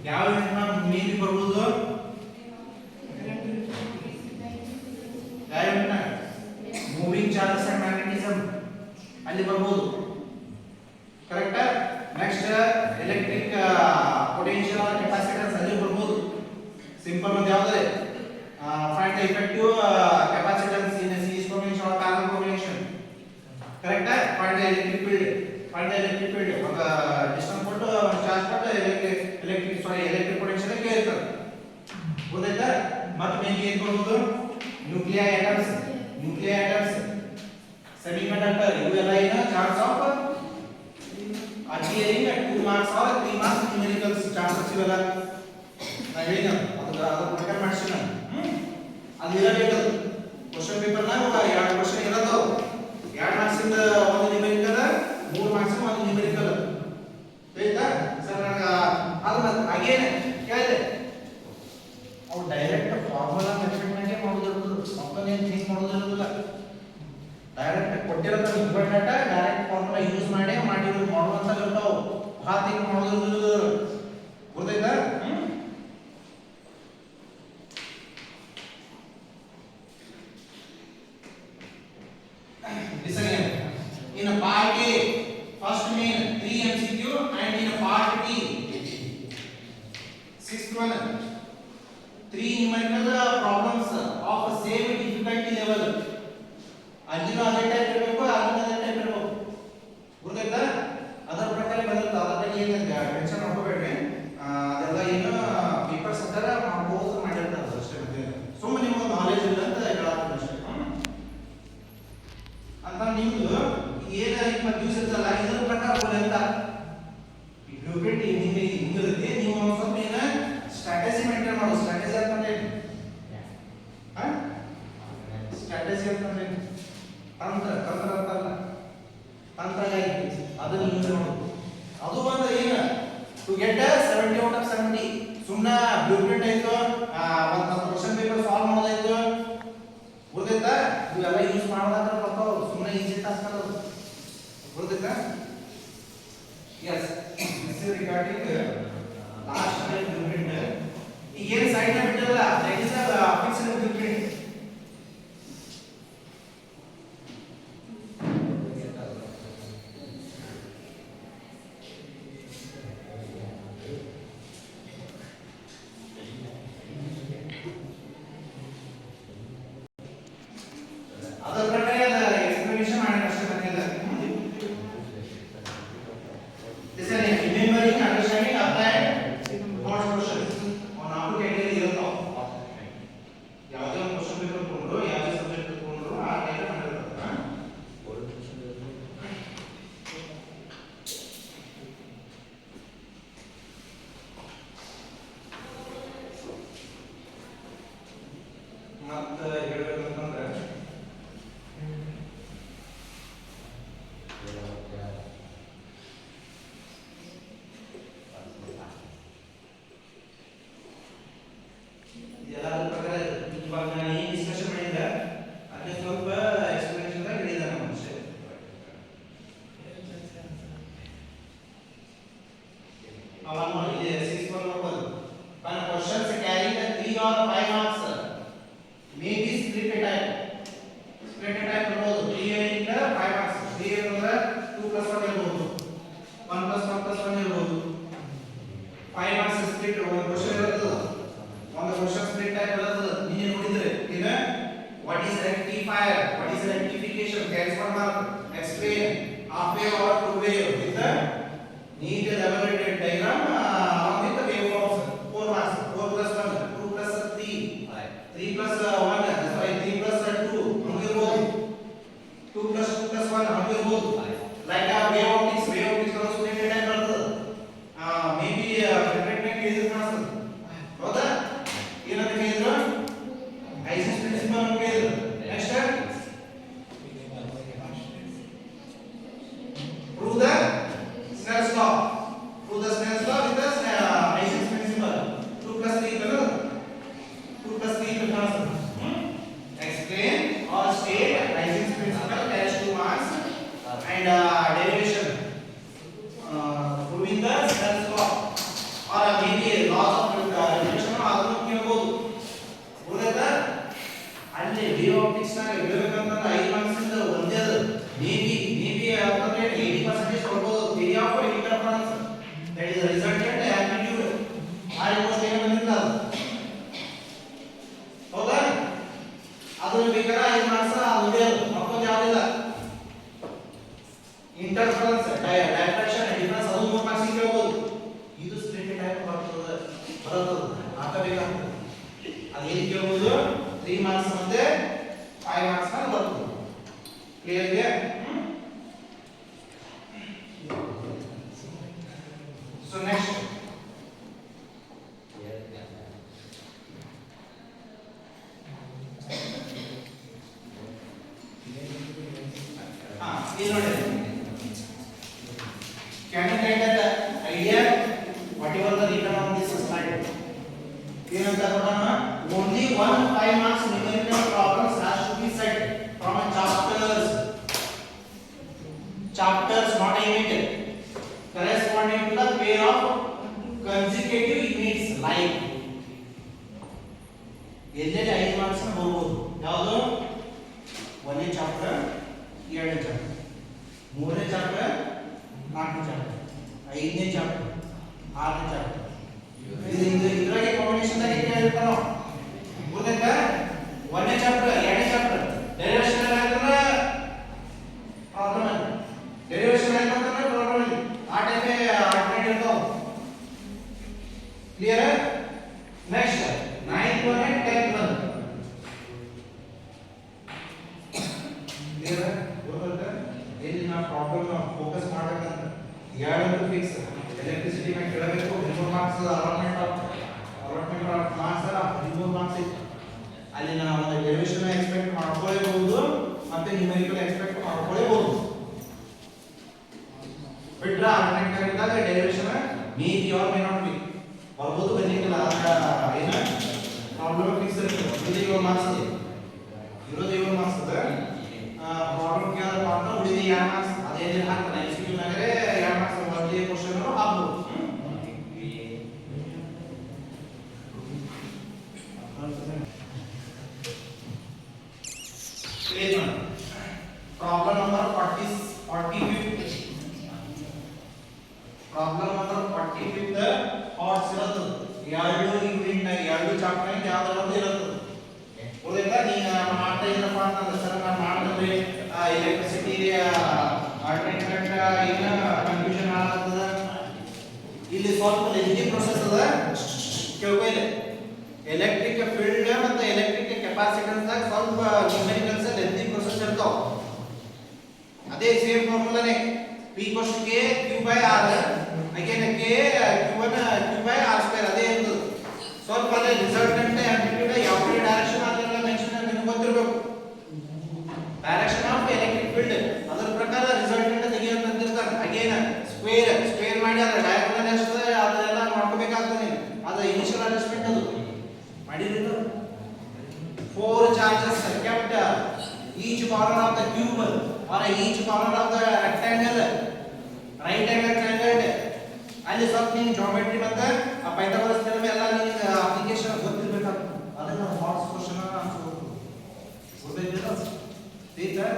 ಯಾವ ಯೂನಿಟ್ ನಾವು ಮೇಬಿ ಬರ್ಬೋದು, ಯಾವ unit moving charges and magnetism ಅಲ್ಲಿ ಬರ್ಬೋದು. Correct? Next electric potential or capacitance ಅಲ್ಲಿ ಬರ್ಬೋದು. ಸಿಂಪಲ್ ಒಂದು ಯಾವ್ದಾರೆ find the effective capacitance in series combination or parallel combination. Correct? Find the electric field, find the electric field ಒಂದು ಡಿಸ್ಟೆನ್ಸ್ ಕೊಟ್ಟು ಚಾರ್ಜ್ ಕೊಟ್ಟು ಎಲೆಕ್ಟ್ರಿಕ್ ಪೊಟೆನ್ಷಿಯಲ್ ಕೇಳ್ತಾರೆ. ಗೊತ್ತಾಯ್ತಾ? ಮತ್ತೆ ಮೇನ್ ಏನು ಬರ್ಬೋದು, ನ್ಯೂಕ್ಲಿಯರ್ ಆಟಮ್ಸ್, ಸೆಮಿಕಂಡಕ್ಟರ್ ಇವೆಲ್ಲ ಏನು charge of adhering at 2 marks or 3 marks numerical chances ಇವೆಲ್ಲ ನಾ ಹೇಳಿನ ಅದು ಪ್ರಕಾರ ಮಾಡ್ಸಿ ನಾನು. ಅದು ಇರಬೇಕು ಕ್ವಶನ್ ಪೇಪರ್ ನಾಗ 2 ಕ್ವಶನ್ ಇರೋದು. 2 ಮಾರ್ಕ್ಸ್ ಇಂದ ಒಂದು ನ್ಯೂಮೆರಿಕಲ್, 3 ಮಾರ್ಕ್ಸ್ ಒಂದು ನ್ಯೂಮೆರಿಕಲ್. ಆಯ್ತಾ ಸರ್? ನನಗೆ ಅದು ಅಗೇನ್ ಕೇಳಿದೆ ಅವ್ರು ಡೈರೆಕ್ಟ್ ಫಾರ್ಮುಲಾ ಮೆಥಡ್ ನಾಗೆ ಮಾಡೋದಿರ್ತದೆ, ಮತ್ತೊಂದು ಏನು ಥಿಂಕ್ ಮಾಡೋದಿರೋದಿಲ್ಲ. ಡೈರೆಕ್ಟ್ ಕೊಟ್ಟೆ ಹಾತಿಗೆ ಮಾಡೋದು ಗೊತ್ತಾಯ್ತಾ? Listen here. In a part A, first main 3 MCQ and in a part B, sixth one, 3 numerical problems of same difficulty level. ಅಲ್ಲಿನೂ ಅದೇ ಟೈಪ್ ಇರಬೇಕು, ಅಲ್ಲಿನೂ ಅದೇ ಟೈಪ್ ಇರಬೇಕು. ಗೊತ್ತಾಯ್ತಾ? ಅದರ ಪ್ರಕಾರ ಬರುತ್ತೆ. ಅದರ ಬಗ್ಗೆ ಏನು ಟೆನ್ಷನ್ ಮಾಡ್ಕೋಬೇಡ್ರಿ. ಅದೆಲ್ಲ ಏನು ಪೇಪರ್ಸ್ ಅಂತಾರೆ ಮಾಡ್ಬೋದು ಮಾಡಿರ್ತಾರೆ ಅಷ್ಟೇ. ಮತ್ತೆ ಸುಮ್ಮನೆ ನಿಮ್ಗೆ ನಾಲೆಜ್ ಇಲ್ಲ ಅಂತ ಹೇಳಾಗ್ತದೆ ಅಷ್ಟೇ. ಅಂತ ನಿಮ್ದು ಏನು 20 ದಿವಸ ಇರ್ತಲ್ಲ ಇದರ ಪ್ರಕಾರ ಹೋಗಿ ಅಂತ ಬ್ಲೂಪ್ರಿಂಟ್ ನಿಮಗೆ ಹಿಂಗಿರುತ್ತೆ. ನೀವು ಒಂದು ಸ್ವಲ್ಪ ಏನು ಸ್ಟ್ರಾಟಜಿ ಮೇಂಟೈನ್ ಮಾಡೋದು. ಸ್ಟ್ರಾಟಜಿ ಅಂತಂದ್ರೆ ಸ್ಟ್ರಾಟಜಿ ಅಂತಂದ್ರೆ ತಂತ್ರ ಅಂತಲ್ಲ, ತಂತ್ರಗಾರಿಕೆ. ಅದನ್ನ ಯೂಸ್ ಮಾಡೋದು. ಅದು ಒಂದು ಏನು ಟು ಗೆಟ್ 70 ಔಟ್ ಆಫ್ 70. ಸುಮ್ಮನೆ ಬ್ಲೂಪ್ರಿಂಟ್ ಆಯ್ತು, ಒಂದು ಕ್ವಶನ್ ಪೇಪರ್ ಸಾಲ್ವ್ ಮಾಡೋದಾಯ್ತು, ಗೊತ್ತಾಯ್ತಾ? ಇವೆಲ್ಲ ಯೂಸ್ ಮಾಡೋದಾದ್ರೆ ಬರ್ತಾವ. ಸುಮ್ಮನೆ ಈಸಿ ಟಾಸ್ಕ್ ಅಲ್ಲ, ಗೊತ್ತಾಯ್ತಾ? Yes, this is regarding last time blueprint. ಈಗ ಏನು ಸೈಡ್ ನ ಬಿಟ್ಟಿರಲ್ಲ ದಟ್ ಇಸ್ ಫಿಕ್ಸ್ಡ್ ಬ್ಲೂಪ್ರಿಂಟ್. ಅದರ ಪ್ರಕಾರ ಎಕ್ಸ್ಪ್ಲನೇಷನ್ ಮಾಡಿ ಅಷ್ಟೇ ಬಂದಿಲ್ಲ. Listen, remembering, understanding, applying notes questions on how to get it ಇರುತ್ತಾವ. ಯಾವುದೇ ಒಂದು ಕ್ವಶನ್ ಪೇಪರ್ ತಗೊಂಡ್ರು, ಯಾವುದೇ ಸಬ್ಜೆಕ್ಟ್ ತಗೊಂಡ್ರು ಆ ಟೈಪ್ ಮಾಡಿರ್ತಾರೆ. ಮತ್ತೆ ಹೇಳ್ಬೇಕಂತಂದ್ರೆ ಎಲ್ಲಾದ್ರ ಪ್ರಕಾರ ಇವಾಗ ನಾನು ಏನು ಡಿಸ್ಕಷನ್ ಮಾಡಿದ್ದೆ ಅದನ್ನ ಸ್ವಲ್ಪ ಎಕ್ಸ್ಪ್ಲನೇಷನ್ ಆಗಿ ಹೇಳಿದೆ ನಮ್ಮ ಮುಂಚೆ. ಅವಾಗ ನೋಡಿ ಇದೆ 6 1 when questions carrying 3 or 5 marks may be split type. Split type ಇರಬಹುದು. 3 ಇಂದ 5 marks. 3 ಅಂದ್ರೆ 2 + 1 ಇರಬಹುದು, 1 + 1 + 1 ಇರಬಹುದು. 5 marks split ಒಂದು ಕ್ವಶನ್ ಇರುತ್ತದೆ. ಒಂದು ಕ್ವಶನ್ ಸ್ಪ್ಲಿಟ್ ಟೈಪ್ ಇರುತ್ತದೆ. ನೀವು ನೋಡಿದ್ರೆ ಈಗ what is rectifier, what is rectification, transfer mark, explain, half wave or full wave with the neat elaborated diagram along with the waveforms. 4 marks. 4 + 1 2 + 3 3 + 1 that's why 3 + 2 ಹಂಗಿರಬಹುದು. 2 + 2 + 1 ಹಂಗಿರಬಹುದು. like a wave optics split type ಬರ್ತದೆ. ಮೇ ಬಿ ಫೇವರೇಟ್ ನೇ ಕೇಳಿದ್ರೆ ಕಾಣಿಸ್ತದೆ. ಹೌದಾ? ಏನಂತ ಕೇಳಿದ್ರು? ಐಸೆನ್ಸ್ ಪ್ರಿನ್ಸಿಪಲ್ ಅಂತ ಕೇಳಿದ್ರು. Next prove the Snell's law. Prove the Snell's law with the Huygens principle. 2 + 3 ಇತ್ತಲ್ಲ, 2 + 3 ಇತ್ತು ಕಾಣಿಸ್ತದೆ. Explain or state Huygens principle carries 2 marks and derivation proving the Snell's law or maybe laws of reduction ಅದನ್ನು ಕೇಳಬಹುದು. ಗೊತ್ತಾಯ್ತಾ? ಅಲ್ಲಿ ವೇವ್ ಆಪ್ಟಿಕ್ಸ್ ನಾಗ ಹೇಳ್ಬೇಕಂತಂದ್ರೆ 5 ಮಾರ್ಕ್ಸ್ ಇಂದ ಒಂದೇ ಅದು. ಮೇಬಿ ಅಂತಂದ್ರೆ 80% ಕೊಡ್ಬೋದು. Theory of interference that is resultant amplitude almost ಏನು ಬಂದಿಲ್ಲ ಅದು. ಹೌದಾ? ಅದನ್ನ ಬೇಕಾದ್ರೆ 5 ಮಾರ್ಕ್ಸ್ ಅದೇ ಅದು ಮತ್ತೊಂದು ಯಾವುದಿಲ್ಲ. ಇಂಟರ್ಫರೆನ್ಸ್ ಡೈಫ್ರಾಕ್ಷನ್ ಡಿಫರೆನ್ಸ್ ಅದು 3 ಮಾರ್ಕ್ಸ್ ಕೇಳಬಹುದು. ಇದು ಸ್ಪ್ಲಿಟ್ ಟೈಪ್ ಬರ್ತದೆ ಹಾಕಬೇಕಾಗ್ತದೆ. ಅದೇನು ಕೇಳಬಹುದು? 3 ಮಾರ್ಕ್ಸ್ ಮತ್ತೆ 5 ಮಾರ್ಕ್ಸ್ ಮೇಲೆ ಬರ್ತದೆ. ಕ್ಲಿಯರ್ ಇದೆಯಾ? ಸೊ ನೆಕ್ಸ್ಟ್ ಇದು ನೋಡಿ. Can you get the idea? Whatever the written on this slide. ಏನಂತ ಕೊಡೋಣ? Only 1 5 marks numerical problems has to be set from a chapters not a unit corresponding to the pair of consecutive units like ಎಲ್ಲೆಲ್ಲಿ 5 ಮಾರ್ಕ್ಸ್ ಬರಬಹುದು ಯಾವುದು ಒಂದನೇ ಚಾಪ್ಟರ್ ಎರಡನೇ ಚಾಪ್ಟರ್ ಮೂರನೇ ಚಾಪ್ಟರ್ ನಾಲ್ಕನೇ ಚಾಪ್ಟರ್ ಐದನೇ ಚಾಪ್ಟರ್ ಆರನೇ ಚಾಪ್ಟರ್ ಇದ್ರಾಗೆ ಕಾಂಬಿನೇಷನ್ ದಾಗ ಏನು ಹೇಳ್ತಾರೋ ಗೊತ್ತಾಯ್ತಾ ಒಂದನೇ ಚಾಪ್ಟರ್ ಎರಡನೇ ಚಾಪ್ಟರ್ ಡೆರಿವೇಷನ್ ಆಗ್ತಂದ್ರೆ ಪ್ರಾಬ್ಲಮ್ ಇದೆ ಡೆರಿವೇಷನ್ ಆಗ್ತಂದ್ರೆ ಪ್ರಾಬ್ಲಮ್ ಇದೆ ಆ ಟೈಪ್ ಆಲ್ಟರ್ನೇಟ್ ಇರ್ತಾವ clear next 9th one and 10th one clear ಗೊತ್ತಾಯ್ತಾ ಇಲ್ಲಿ ನಾವು ಪ್ರಾಬ್ಲಮ್ ಫೋಕಸ್ ಮಾಡಬೇಕಂತ ಯಾವುದು ಫಿಕ್ಸ್ ಎಲೆಕ್ಟ್ರಿಸಿಟಿ ಮೇಲೆ ಕೇಳಬೇಕು 3 marks allotment of marks 3 marks ಇದೆ ಅಲ್ಲಿ ನಾವು ಒಂದು ಡೆರಿವೇಷನ್ ಎಕ್ಸ್ಪೆಕ್ಟ್ ಮಾಡ್ಕೊಳ್ಳಬಹುದು ಮತ್ತೆ ನ್ಯೂಮೆರಿಕಲ್ ಎಕ್ಸ್ಪೆಕ್ಟ್ ಮಾಡ್ಕೊಳ್ಳಬಹುದು ಬಿಟ್ರೆ ಆಲ್ಟರ್ನೇಟ್ ಇದ್ದಾಗ derivation may be or may not be ಬರ್ಬೋದು ಬಂದಿಲ್ಲ ಏನು ಪ್ರಾಬ್ಲಮ್ ಫಿಕ್ಸ್ ಇರುತ್ತೆ 7 ಮಾರ್ಕ್ಸ್ ಇದೆ 7 ಮಾರ್ಕ್ಸ್ ಇದೆ ಪ್ರಾಬ್ಲಮ್ ಕೇಳಿದ ಪಾಠ ಉಳಿದ 2 ಮಾರ್ಕ್ಸ್ ಅದೇ ಹಾಕ್ತಾನೆ ಎಕ್ಸ್ಕ್ಯೂಸ್ ನಗರೆ 2 ಮಾರ್ಕ್ಸ್ ಒಂದೇ ಕ್ವೆಶ್ಚನ್ ಆಗ್ಬೋದು problem number 45 problem number 45 thoughts ಇರುತ್ತೆ ಎರಡು ಯೂನಿಟ್ ನಾಗ ಎರಡು ಚಾಪ್ಟರ್ ನಾಗ ಯಾವ್ದಾದ್ರು ಇರುತ್ತೆ ಉಳಿದ ನೀನು ಮಾಡ್ತಾ ಇದ್ರಪ್ಪ ಅಂತಂದ್ರೆ ಸರ್ ನಾನು ಮಾಡಿದ್ರೆ ಎಲೆಕ್ಟ್ರಿಸಿಟಿ ಆಲ್ಟರ್ನೇಟ್ ಏನು ಕನ್ಫ್ಯೂಷನ್ ಆಗತ್ತದ ಇಲ್ಲಿ ಸ್ವಲ್ಪ ಲೆಂಥಿ ಪ್ರೊಸೆಸ್ ಅದ ಕೇಳ್ಕೊ ಇಲ್ಲಿ ಎಲೆಕ್ಟ್ರಿಕ್ ಫೀಲ್ಡ್ ಮತ್ತೆ ಎಲೆಕ್ಟ್ರಿಕ್ ಕೆಪಾಸಿಟನ್ಸ್ ದಾಗ ಸ್ವಲ್ಪ ನ್ಯೂಮೆರಿಕಲ್ಸ್ ಲೆಂಥಿ ಪ್ರೊಸೆಸ್ ಇರ್ತಾವ ಅದೇ same ಫಾರ್ಮುಲಾನೇ P equals to K Q by R again K Q1 Q by R square ಅದೇ ಇರ್ತದೆ ಸ್ವಲ್ಪ ಅದೇ ರಿಸಲ್ಟೆಂಟ್ ಆಂಪ್ಲಿಟ್ಯೂಡ್ ಯಾವ ಕಡೆ ಡೈರೆಕ್ಷನ್ ಅದನ್ನ ಮೆನ್ಷನ್ ನಿಮಗೆ ಗೊತ್ತಿರಬೇಕು ಡೈರೆಕ್ಷನ್ ಆಫ್ ಎಲೆಕ್ಟ್ರಿಕ್ ಫೀಲ್ಡ್ ಅದರ ಪ್ರಕಾರ ರಿಸಲ್ಟೆಂಟ್ ತೆಗೆಯುವಂತ ಅಂತಿರ್ತಾರೆ ಅಗೇನ್ ಸ್ಕ್ವೇರ್ ಮಾಡಿ ಅದರ ಡಯಾಗೋನಲ್ ಎಷ್ಟು ಅದೆಲ್ಲ ಮಾಡ್ಕೋಬೇಕಾಗ್ತದೆ ನೀವು ಅದು ಇನಿಷಿಯಲ್ ಅಡ್ಜಸ್ಟ್ಮೆಂಟ್ ಅದು ಮಾಡಿದ್ರು 4 charges kept each corner of the cube or each corner of the rectangle right angle triangle ಅಲ್ಲಿ ಸ್ವಲ್ಪ ನೀವು ಜಾಮೆಟ್ರಿ ಮತ್ತೆ ಆ ಪೈಥಾಗೋರಸ್ ಥಿಯರಮ್ ಎಲ್ಲ ನಿಮಗೆ ಅಪ್ಲಿಕೇಶನ್ ಗೊತ್ತಿರಬೇಕಾಗ್ತದೆ ಅದನ್ನ ಮಾರ್ಕ್ಸ್ ಕ್ವೆಶ್ಚನ್ ಆನ್ಸರ್ ಗೊತ್ತಿಲ್ಲ ठीक है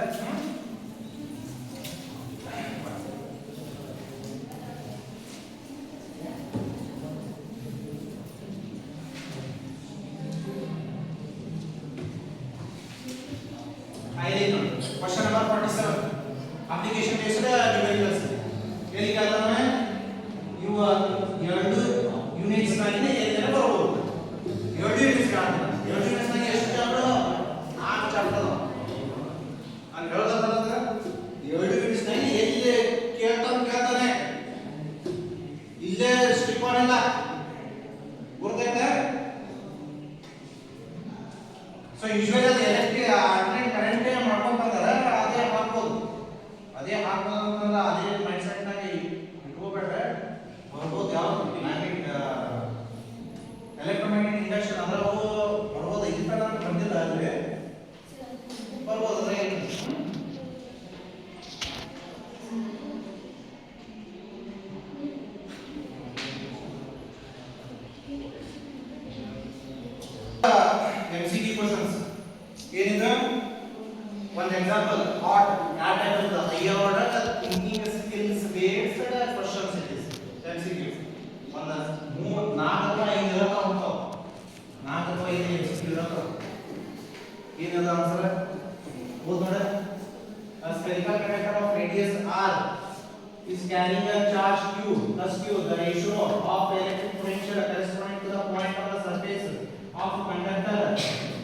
question number 47 application based numericals ಎಲ್ಲಿ ಕೇಳ್ತಾನೆ ಇವು ಎರಡು ಯೂನಿಟ್ಸ್ ನಾಗಿನೇ ಏನೆಲ್ಲ ಬರಬಹುದು ಎರಡು ಯೂನಿಟ್ಸ್ ಕಾಣ್ತಾನೆ ಎರಡು ಯೂನಿಟ್ಸ್ ನಾಗಿ ಎಷ್ಟು ಚಾಪ್ಟರ್ 4 ಚಾಪ್ಟರ್ ನಾನು ಹೇಳೋದಾದ್ರೆ ಎರಡು ಯೂನಿಟ್ಸ್ ನಾಗಿ ಎಲ್ಲಿ ಕೇಳ್ತಾನೆ ಇಲ್ಲೇ ಸ್ಟಿಕ್ ಮಾಡಲ್ಲ ಗೊತ್ತಾಯ್ತಾ ಸೊ ಯೂಶುವಲಿ ಅದು ಎಲೆಕ್ಟ್ರಿಕ್ ಆಲ್ಟರ್ನೇಟ್ ಕರೆಂಟ್ ಮಾಡ್ಕೊಂಡು ಬಂದಾರ ಅದೇ ಹಾಕ್ಬೋದು ಅಂತಂದ್ರೆ ಅದೇ ಮೈಂಡ್ ಸೆಟ್ ನಾಗ ಇಟ್ಕೋಬೇಡ ಬರ್ಬೋದು ಯಾವ್ದು ಎಲೆಕ್ಟ್ರೋಮ್ಯಾಗ್ನೆಟಿಕ್ ಇಂಡಕ್ಷನ್ ಅಂದ್ರೆ ಅವು ಬರ್ಬೋದು ಇಂಡಿಪೆಂಡೆಂಟ್ ಅಂತ ಬಂದಿಲ್ಲ ಅಲ್ಲಿ ಬರ್ಬೋದು ಅದ್ರ MCQ questions ಏನಿದೆ one example hot that type of the higher order thinking skills based questions it is MCQ ಒಂದು 4 ಅಥವಾ 5 ಇರತ್ತ ಉಂಟು 4 ಅಥವಾ 5 MCQ ಇರತ್ತ ಏನದ ಆನ್ಸರ್ ಓದ್ ನೋಡ a spherical conductor of radius r is carrying a charge q thus q the ratio of electric potential corresponding to the point of the surface of conductor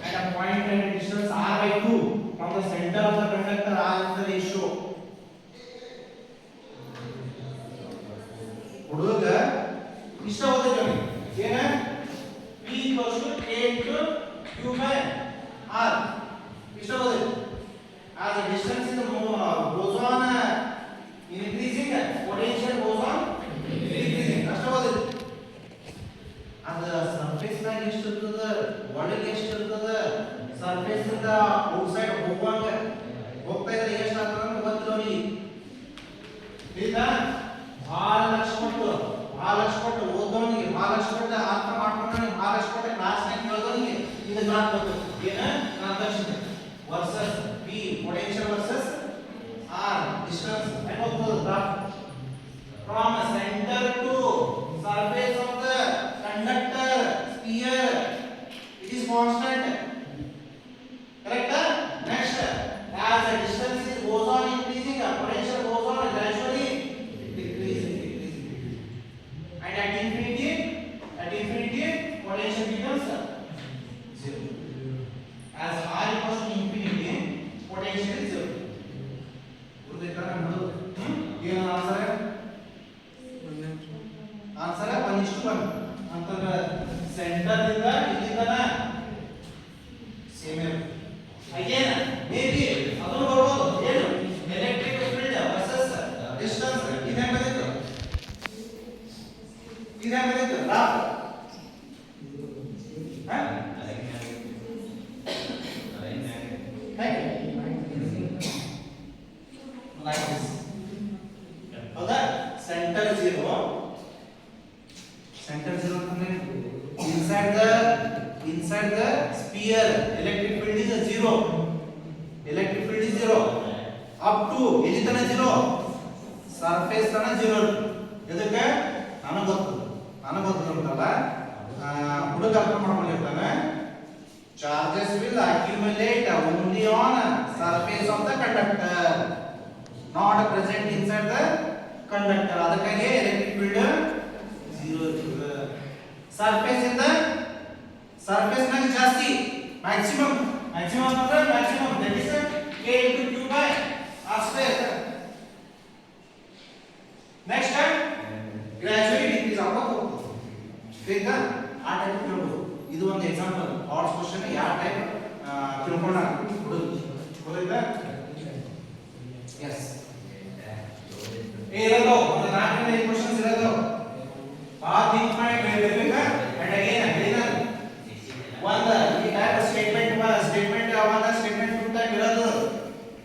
at a point and distance r by 2 from the center of the conductor r is the ratio ಹುಡುಗ ಇಷ್ಟ ಓದಿದ್ರೆ ಏನ p equals to k into q by r ಇಷ್ಟ ಓದಿದ್ರೆ as the distance in the goes on increasing potential goes on decreasing ಅಷ್ಟ ಓದಿದ್ರೆ ಅದು ಸರ್ಫೇಸ್ ನಾಗ ಎಷ್ಟು ಇರ್ತದ ಒಳಗೆ ಎಷ್ಟು ಇರ್ತದ ಸರ್ಫೇಸ್ ಇಂದ ಔಟ್ಸೈಡ್ ಹೋಗುವಾಗ ಹೋಗ್ತಾ ಇದ್ರೆ ಎಷ್ಟು ಆಗ್ತದೆ ಅಂತ ಗೊತ್ತಿಲ್ಲ ನೋಡಿ ಈಗ ಭಾಳ ಲಕ್ಷ ಮಟ್ಟು ಭಾಳಷ್ಟು ಕೊಟ್ಟು ಓದೋನಿಗೆ ಭಾಳಷ್ಟು ಕೊಟ್ಟು ಅರ್ಥ ಮಾಡ್ಕೊಂಡವನಿಗೆ ಭಾಳಷ್ಟು ಕೊಟ್ಟು ಕ್ಲಾಸ್ನಾಗ ಕೇಳೋನಿಗೆ ಇದು ಗ್ರಾಫ್ ಬರ್ತದೆ ಏನು transaction versus P potential versus R distance ಹೆಂಗೆ ಹೋಗ್ತದೆ graph from center to surface of the conductor sphere it is constant correct next as the distance is goes on increasing potential goes on gradually decreasing and at infinity potential becomes zero as r equals to infinity potential is zero ಉಳಿದೈತಾ ನಮ್ಮದು ಏನು ಆನ್ಸರ್ ಆನ್ಸರ್ 1:1 ಅಂತಂದ್ರೆ ಸೆಂಟರ್ ಇಂದ ಇಲ್ಲಿಂದನ ಸೇಮ್ ಅಗೇನ್ ಮೇಬಿ ಅದನ್ನು ಬರಬಹುದು ಏನು ಎಲೆಕ್ಟ್ರಿಕ್ ಫೀಲ್ಡ್ ವರ್ಸಸ್ ಡಿಸ್ಟೆನ್ಸ್ ಇದು ಹೆಂಗೆ ಬಂದಿತ್ತು ಗ್ರಾಫ್ like this ಹೌದಾ ಸೆಂಟರ್ 0 center 0 ಅಂದ್ರೆ inside the sphere electric field is 0 electric field is 0 up to ಎಲ್ಲಿ ತನ 0 surface ತನ 0 ಇದಕ್ಕೆ ನನಗೆ ಗೊತ್ತು ಅಂತಲ್ಲ ಹುಡುಗ ಅರ್ಥ ಮಾಡ್ಕೊಂಡಿರ್ತಾನೆ charges will accumulate only on surface of the conductor not present inside the conductor ಅದಕ್ಕಾಗಿ electric field 0 ಸರ್ಫೇಸ್ ಇಂದ ಸರ್ಫೇಸ್ ನಾಗ ಜಾಸ್ತಿ ಮ್ಯಾಕ್ಸಿಮಮ್ ಅಂದ್ರೆ maximum that is k into q by r square next ಗ್ರಾಜುಯಲಿ decrease ಆಗ್ತಾ ಹೋಗ್ತದೆ ಈಗ ಆ ಟೈಪ್ ಕೇಳಬಹುದು ಇದು ಒಂದು ಎಕ್ಸಾಂಪಲ್ ಆರ್ಟ್ಸ್ ಕ್ವೆಶ್ಚನ್ ಯಾವ ಟೈಪ್ ತಿಳ್ಕೊಂಡ ಗೊತ್ತಾಯ್ತಾ ಎಸ್ ಇರೋದು ಒಂದು 4 ಕ್ವೆಶ್ಚನ್ಸ್ ಇರೋದು think ಮಾಡಿ ಹೇಳಬೇಕಾ and again ಒಂದು ಈ ಟೈಪ್ ಸ್ಟೇಟ್ಮೆಂಟ್ ಒಂದು ಸ್ಟೇಟ್ಮೆಂಟ್ ಟು ಟೈಪ್ ಇರೋದು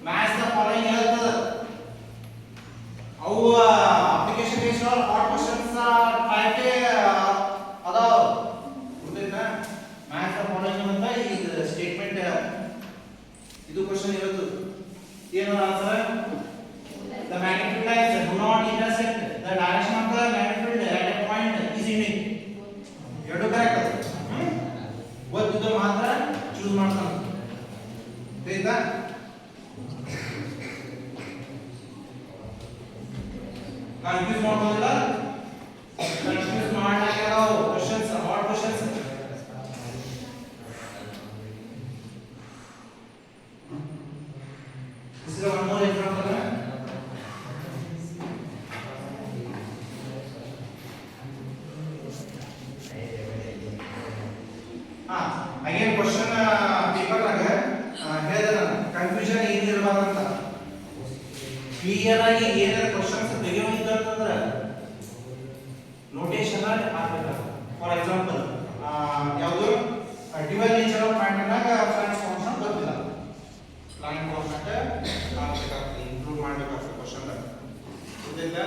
ಮ್ಯಾಚ್ ದ ಫಾಲೋಯಿಂಗ್ ಇರೋದು ಅವು application based or hot questions type ಅದಾವ ಗೊತ್ತಾಯ್ತಾ ಮ್ಯಾಚ್ ದ ಫಾಲೋಯಿಂಗ್ ಅಂತ ಈ ಸ್ಟೇಟ್ಮೆಂಟ್ ಇದು ಕ್ವೆಶ್ಚನ್ ಇರೋದು ಏನು answer the magnetic lines do not intersect the direction of the magnetic field at a point is in it ಎರಡು ಕರೆಕ್ಟ್ ಗೊತ್ತಿದ್ದು ಮಾತ್ರ ಚೂಸ್ ಮಾಡ್ತಾನೆ ಆಯ್ತಾ ಕನ್ಫ್ಯೂಸ್ ಮಾಡೋದಿಲ್ಲ ಕನ್ಫ್ಯೂಸ್ ಮಾಡಲಾಗ questions hot questions this is one more example again question paper ನಾಗ ಹೇಳಿದ ಕನ್ಫ್ಯೂಷನ್ ಏನಿರಬಾರ್ದು ಅಂತ ಕ್ಲಿಯರ್ ಆಗಿ ಏನಾರ ಕ್ವೆಶ್ಚನ್ಸ್ ತೆಗೆಯೋದಿಲ್ಲ ಅಂತಂದ್ರೆ ನೋಟೇಷನ್ ಅಲ್ಲಿ ಹಾಕಬೇಕು ಫಾರ್ ಎಕ್ಸಾಂಪಲ್ ಯಾವುದು ಡ್ಯುಯಲ್ ನೇಚರ್ ಆಫ್ ಮ್ಯಾಟರ್ ನಾಗ ಫ್ರೆಂಡ್ಸ್ ಫಂಕ್ಷನ್ ಗೊತ್ತಿಲ್ಲ ಲೈನ್ ಕಾನ್ಸ್ಟೆಂಟ್ ಹಾಕಬೇಕಾಗ್ತದೆ ಇನ್ಕ್ಲೂಡ್ ಮಾಡಬೇಕಾಗ್ತದೆ ಕ್ವೆಶ್ಚನ್ ಗೊತ್ತಿಲ್ಲ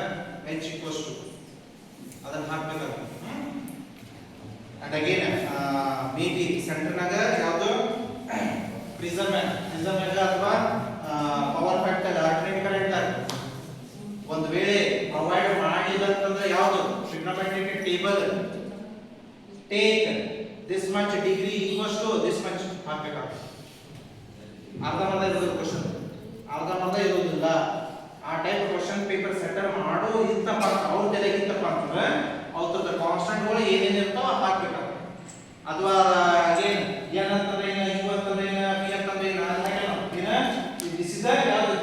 h equals to ಅದನ್ನ ಹಾಕಬೇಕಾಗ್ತದೆ and again maybe center naga yavado prism ಅಥವಾ ಪವರ್ ಫ್ಯಾಕ್ಟರ್ ಆಲ್ಟರ್ನೇಟ್ ಕರೆಂಟ್ ಒಂದು ವೇಳೆ ಪ್ರೊವೈಡ್ ಮಾಡಿಲ್ಲ ಅಂತಂದ್ರೆ ಯಾವುದು trigonometric table take this much degree equals to this much ಹಾಕಬೇಕಾಗ್ತದೆ ಅರ್ಧಮರ್ಧ ಇರೋದು ಕ್ವೆಶ್ಚನ್ ಅರ್ಧಮರ್ಧ ಇರೋದಿಲ್ಲ ಆ ಟೈಪ್ ಕ್ವೆಶ್ಚನ್ ಪೇಪರ್ ಸೆಟಲ್ ಮಾಡೋ ಇತ್ತಪ್ಪ ಅವ್ರ ತಲೆಗೆ ಇತ್ತಪ್ಪ ಅಂತಂದ್ರೆ ಅವ್ರದ ಕಾನ್ಸ್ಟೆಂಟ್ ಗಳು ಏನೇನು ಇರ್ತಾವ ಹಾಕಬೇಕಾಗ್ತದೆ ಅಥವಾ ಅಗೇನ್ n ಅಂತಂದ್ರೆ ಏನು u ಅಂತಂದ್ರೆ ಏನು p ಅಂತಂದ್ರೆ ಏನು ಏನು ದಿಸ್ ಇಸ್ ದ ಯಾವುದು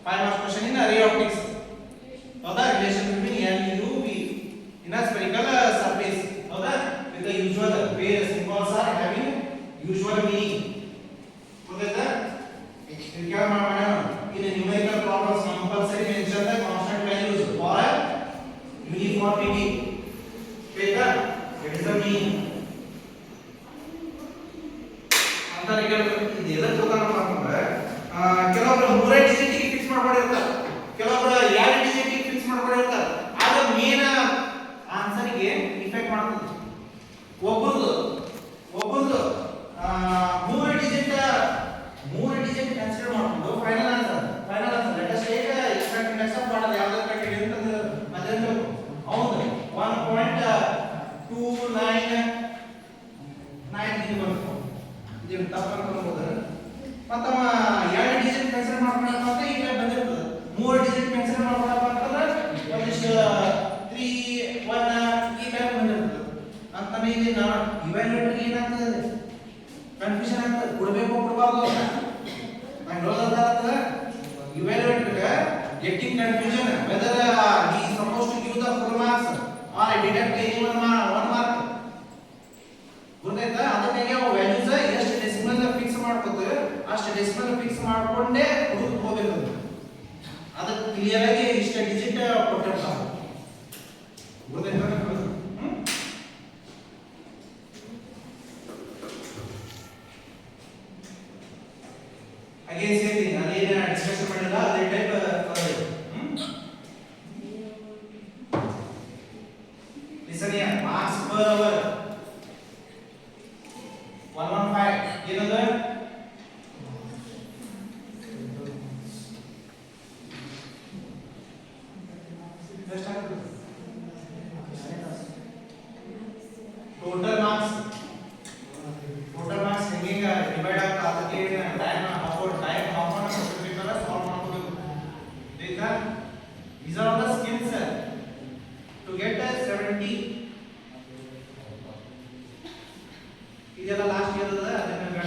5 ಮಾರ್ಕ್ಸ್ ಕ್ವೆಶ್ಚನ್ ಇನ್ ರೇ ಆಪ್ಟಿಕ್ಸ್ ಹೌದಾ relation between n u v in a spherical surface ಹೌದಾ with the usual where symbols are having usual meaning ಗೊತ್ತಾಯ್ತಾ ಇದಕ್ಕೆ ಮಾಡೋಣ in numerical problems compulsory mention the constant values for uniformity paper it is the mean ಅಂತ ಇದೆಲ್ಲ ತಿಳ್ಕೊಂಡಪ್ಪ ಅಂತಂದ್ರೆ ಕೆಲವೊಬ್ರು 3 ಡಿಜಿಟ್ ಫಿಕ್ಸ್ ಮಾಡ್ಕೊಂಡಿರ್ತಾರೆ ಕೆಲವೊಬ್ರು 2 ಡಿಜಿಟ್ ಫಿಕ್ಸ್ ಮಾಡ್ಕೊಂಡಿರ್ತಾರೆ ನಾವು ಇವ್ಯಾಲ್ಯೂಯೇಟರ್ ಏನಾಗ್ತದೆ ಕನ್ಫ್ಯೂಷನ್ ಆಗ್ತದೆ ಕೊಡಬೇಕು ಕೊಡಬಾರ್ದು ಅಂತ ನಾನು ಹೇಳೋದಾದ evaluator getting confusion whether he is supposed to give the full marks or I deduct any one mark ಗೊತ್ತಾಯ್ತಾ ಅದಕ್ಕೆ ನಾವು ವ್ಯಾಲ್ಯೂಸ್ ಎಷ್ಟು ಡೆಸಿಮಲ್ ಫಿಕ್ಸ್ ಮಾಡ್ಕೊತೀವಿ ಅಷ್ಟು ಡೆಸಿಮಲ್ ಫಿಕ್ಸ್ ಮಾಡ್ಕೊಂಡೇ ಹುಡುಗ ಹೋಗಬೇಕು ಅದಕ್ಕೆ ಕ್ಲಿಯರ್ ಆಗಿ ಇಷ್ಟ ಡಿಜಿಟ್ ಕೊಟ್ಟಿರ್ತಾರೆ ಗೊತ್ತಾಯ್ತಾ ಅಗೇನ್ ಸೇಮ್ ಥಿಂಗ್ ಅದೇನ ಡಿಸ್ಕಷನ್ ಮಾಡಿಲ್ಲ ಅದೇ type listen here marks per hour 115 ಏನದು ಎಷ್ಟು ಟೋಟಲ್ ಮಾರ್ಕ್ಸ್ ಹೆಂಗೆ ಡಿವೈಡ್ ಆಗ್ತಾ ಅದಕ್ಕೆ ಟೈಮ್ ಹಾಕೋದು ಟೈಮ್ ಹಾಕೋಣ ಕೊಟ್ಟಿರ್ತಾರ ಸಾಲ್ವ್ ಮಾಡ್ಕೋಬೇಕು ಇದನ್ನ these are all the skills to get a 70 ಇದೆಲ್ಲ ಲಾಸ್ಟ್ ಇಯರ್ ಅದ ಅದನ್ನ ಬೇಡ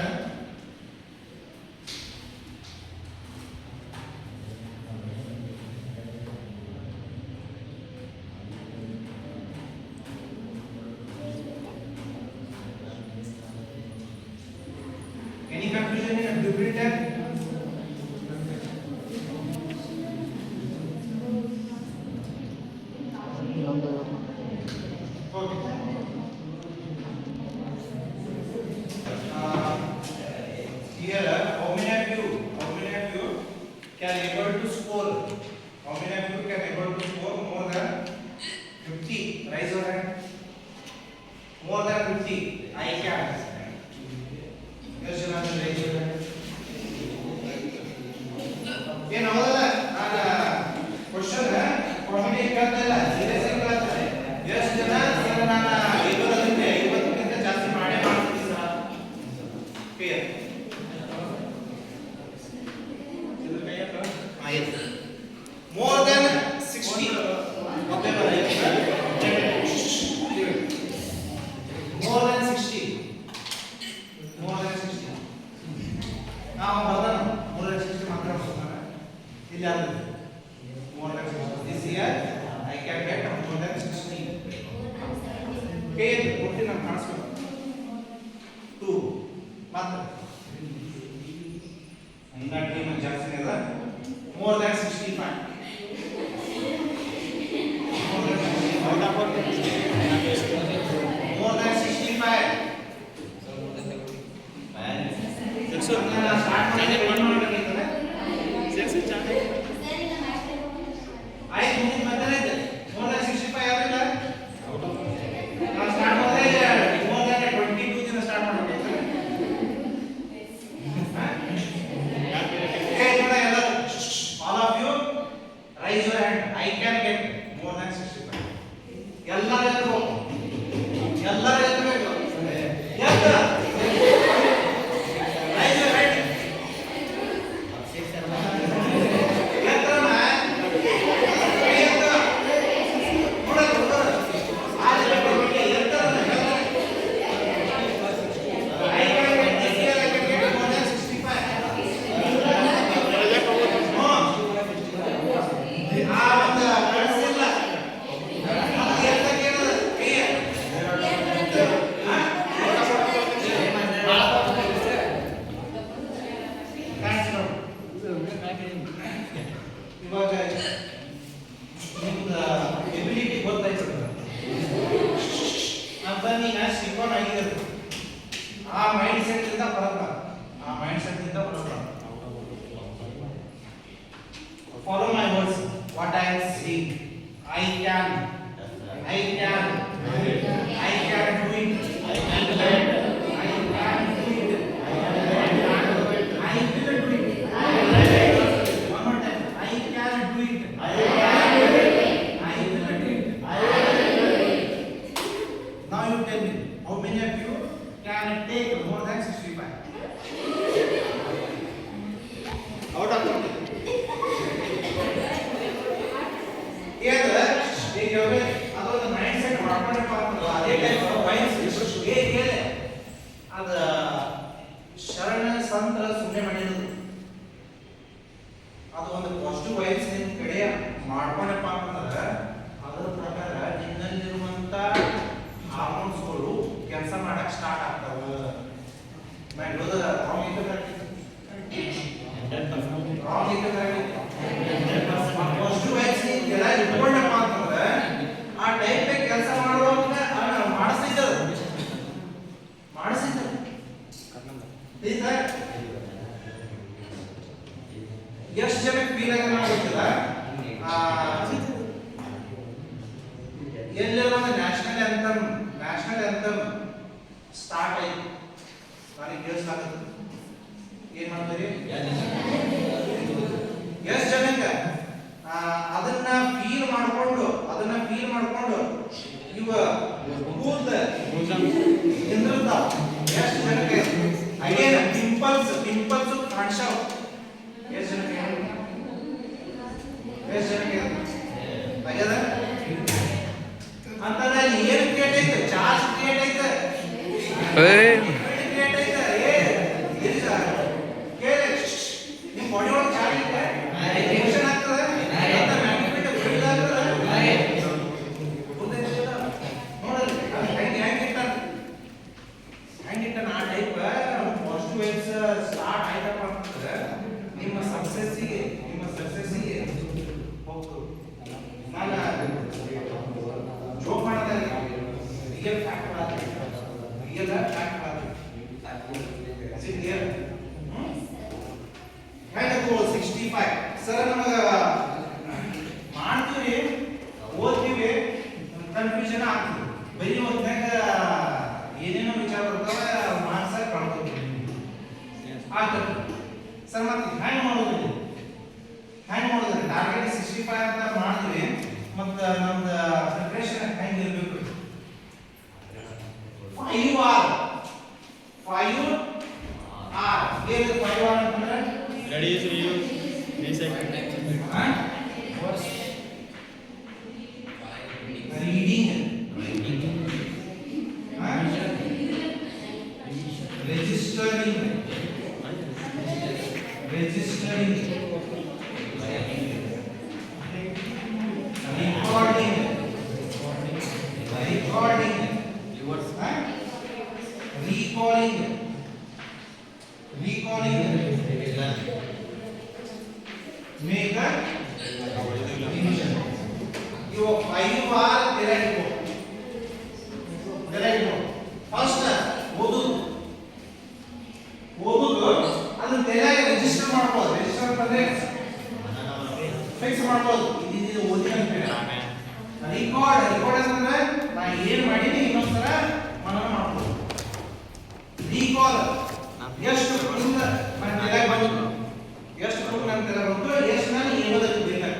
any confusion in blueprint here how many of you can able to score how many of you can able to score more than 50 raise your hand more than 50 I can ಎಷ್ಟು ಜನ raise your hand ಏನು ಹೌದಲ್ಲ ನಾನು ಕ್ವೆಶ್ಚನ್ ಕಾಮಿಡಿ ಕೇಳ್ತಾ ಇಲ್ಲ ಸೀರಿಯಸ್ ಆಗಿ ಕೇಳ್ತಾರೆ ಎಷ್ಟು ಜನ ಸರ್ ನಾನು 50ಕ್ಕಿಂತ ಜಾಸ್ತಿ ಮಾಡೇ ಮಾಡ್ತೀನಿ sir clear more than 60 whatever more than 60 ನಾವು ಬರ್ದಾನ more than 60 ಮಾತ್ರ ಬರ್ತಾನೆ ಇಲ್ಲ ಅಂದ್ರೆ more than 60 this year I can get more than 60 page ಕೊಟ್ಟು ನಾನು ಕಾಣಿಸ್ಬೇಕು 2 ಮಾತ್ರ ಅಂಗಡಿ ಟೀಮ್ ಜಾಸ್ತಿ ಇದೆ more than 65 more than 65 raise your hand I can get more than 65 ಎಲ್ಲರೂ ಎತ್ತಬೇಕು ಎತ್ತ raise your hand ಎತ್ತರನ ಎತ್ತ ನೋಡೋದು ಆಜ್ ಬಗ್ಗೆ ಎತ್ತರನ I can get this year I can get more than 65 ಆ ಒಂದು ಕಳಿಸಿಲ್ಲ ಅದು ಎತ್ತಕ್ಕೇನದು ಕ್ಲಿಯರ್ ಇವಾಗ ನಿಮ್ದು ಎಬಿಲಿಟಿ ಗೊತ್ತಾಯ್ತು ಅಂತ ನೀನು ಸಿಕ್ಕೋನ್ ಆಗಿರೋದು ಆ ಮೈಂಡ್ ಸೆಟ್ ಇಂದ ಬರಲ್ಲ follow my words what I am saying I can do it I can do it I will do it one more time I can do it I will do it now you tell me how many of you can take more than 65 out of 20 ಈಗ ಅದೊಂದು ಮೈಂಡ್ ಸೆಟ್ ಮಾಡ್ಕೊಂಡಪ್ಪ ಅಂತಂದ್ರೆ ಅದೇ ಟೈಪ್ ವೈನ್ಸ್ ಅದ ಶರಣ ಸಂತರ ಸುಮ್ಮನೆ ಮಾಡಿರೋದು. ಅದು ಒಂದು ಪಾಸಿಟಿವ್ ವೈಬ್ಸ್ ನಿಮ್ ಕಡೆ ಮಾಡ್ಕೊಂಡಪ್ಪ ಅಂತಂದ್ರೆ ಅದರ ಪ್ರಕಾರ ನಿನ್ನಲ್ಲಿರುವಂತ ಹಾರ್ಮೋನ್ಸ್ಗಳು ಕೆಲಸ ಮಾಡಕ್ ಸ್ಟಾರ್ಟ್ ಆಗ್ತಾವ. ನಾ ಹೇಳೋದು ರಾಂಗ್ ಐತೆ ಕರೆಕ್ಟ್ ರಾಂಗ್ ಐತೆ ಕರೆಕ್ಟ್. ಪಾಸಿಟಿವ್ ವೈಬ್ಸ್ ಎಲ್ಲ ಇಟ್ಕೊಂಡಪ್ಪ ಅಂತಂದ್ರೆ ಆ ಟೈಪ್ ಕೆಲಸ ಮಾಡುವಾಗ ಮಾಡಿಸಿದ್ದದು ಎಷ್ಟು ಜನಕ್ಕೆ ಫೀಲ್ ಆಗಿ ಗೊತ್ತಿಲ್ಲ. ಎಲ್ಲೆಲ್ಲ ಒಂದು ನ್ಯಾಷನಲ್ ಆಂಥಮ್ ಸ್ಟಾರ್ಟ್ ಆಯ್ತು. ನನಗೆ ಕೇಳಿಸ್ಲಾಗತ್ತೆ ಏನ್ ಮಾಡ್ತೀರಿ ಎಷ್ಟು ಜನಕ್ಕೆ ಅದನ್ನ ಫೀಲ್ ಮಾಡ್ಕೊಂಡು ಇವ ಇಂದ್ರತಾವ್ ಎಷ್ಟು ಜನಕ್ಕೆ ಅಗೇನ್ ಪಿಂಪಲ್ಸ್ ಕಾಣಿಸ್ತಾವ. ಎಷ್ಟು ಜನಕ್ಕೆ ಆಗ್ಯದ ಅಂತಂದ್ರೆ ಏನು ಕ್ರಿಯೇಟ್ ಐತೆ, ಚಾರ್ಜ್ ಕ್ರಿಯೇಟ್ ಐತೆ, ಕ್ರಿಯೇಟ್ ಐತೆ. ನಿಮ್ಮ ಬಾಡಿ ಒಳಗೆ ಚಾರ್ಜ್ ಐತೆ, ಎಮೋಷನ್ ಆಗ್ತದೆ, ಹೆಂಗಿಟ್ಟ ಆ ಟೈಪ್ ಪಾಸಿಟಿವ್ ವೈಬ್ಸ್ ಸ್ಟಾರ್ಟ್ ಆಯ್ತಪ್ಪ ಅಂತಂದ್ರೆ ನಿಮ್ಮ ಸಕ್ಸಸ್ಸಿಗೆ ಹೋಗ್ತದೆ. ನಾನು ಜೋಕ್ ಮಾಡ್ತಾ ರಿಯಲ್ ಫ್ಯಾಕ್ಟ್ ಹೆಂಗು 65 ಸರ್ ನಮಗ ಮಾಡ್ತೀವಿ ಓದ್ತೀವಿ ಕನ್ಫ್ಯೂಷನ್ ಆಗ್ತದೆ. ಬರೀ ಓದ್ನಾಗ ಏನೇನೋ ವಿಚಾರ ಬರ್ತಾವೆ ಮಾರ್ಕ್ಸ್ ಕಳ್ಕೊತೀವಿ ಆಗ್ತದೆ ಸರ್. ಮತ್ತೆ ಹ್ಯಾಂಗ್ ಮಾಡೋದು ಟಾರ್ಗೆಟ್ 65 ಅಂತ ಮಾಡಿದ್ವಿ. ಮತ್ತು ನಮ್ದು ಪ್ರಿಪ್ರೇಷನ್ ಹೆಂಗೆ ಇರಬೇಕು? 5 R ಏನು 5 R ಅಂತಂದ್ರೆ reduce, reuse, recycle. reading, registering, recalling, make a illusion. You 5 R ತೆರೆಯಿತು. First ಓದುದು ಅದನ್ನ ತೆರೆಯಾಗಿ ರಿಜಿಸ್ಟರ್ ಮಾಡ್ಬೋದು. ರಿಜಿಸ್ಟರ್ ಅಂತಂದ್ರೆ ಫಿಕ್ಸ್ ಮಾಡ್ಬೋದು. ಇದು ಓದಿ ಅಂತ ರಿಕಾರ್ಡ್ ಅಂತಂದ್ರೆ ನಾ ಏನ್ ಮಾಡೀನಿ ಇನ್ನೊಂದ್ಸಲ ಮನನ ಮಾಡ್ಬೋದು. ರೀಕಾಲ್ ಎಷ್ಟು ಪ್ರೂಫ್ ನನ್ನ ತಲೆಗೆ ಬಂತು, ಎಷ್ಟು ನಾನು ಏನೋದಕ್ಕೆ ಬೇಕು,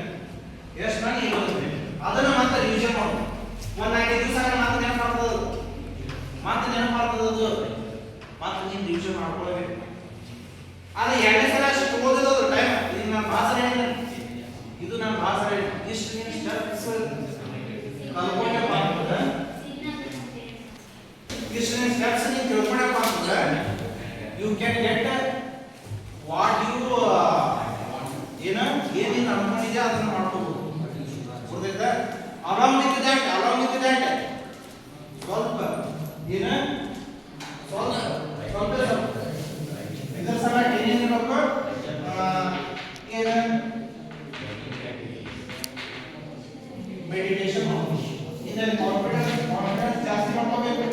ಅದನ್ನ ಮತ್ತೆ ರಿವಿಷನ್ ಮಾಡೋದು. ಒಂದು 5 ದಿವಸ ಮತ್ತೆ ನೆನಪಾಗ್ತದದು ಮತ್ತೆ ನೀನು ರಿವಿಷನ್ ಮಾಡ್ಕೊಳ್ಬೇಕು. ಆದ್ರೆ 2ನೇ ಸಲ ಅಷ್ಟು ಓದಿರೋದು ಟೈಮ್. ಇದು ನನ್ನ ಭಾಷಣ ಇಷ್ಟು ನೀನು ಸ್ಟೆಪ್ಸ್ ಕಲ್ಕೊಂಡಪ್ಪ ಅಂತಂದ್ರೆ ಇಷ್ಟು ನೀನು ಸ್ಟೆಪ್ಸ್ ನೀನು ತಿಳ್ಕೊಂಡಪ್ಪ ಅಂತಂದ್ರೆ you can get what you ಏನೇನು ಅನ್ಕೊಂಡಿದ್ಯಾ ಅದನ್ನು ಮಾಡ್ಕೋಬಹುದು. ಗೊತ್ತಾಯ್ತಾ? along with that ಸ್ವಲ್ಪ ಇದರ ಸಲ ಏನೇನು ಇರಬೇಕು? ಮೆಡಿಟೇಷನ್ ಮಾಡಬೇಕು. ಇದರಲ್ಲಿ ಕಾನ್ಫಿಡೆನ್ಸ್ ಜಾಸ್ತಿ ಮಾಡ್ಕೋಬೇಕು.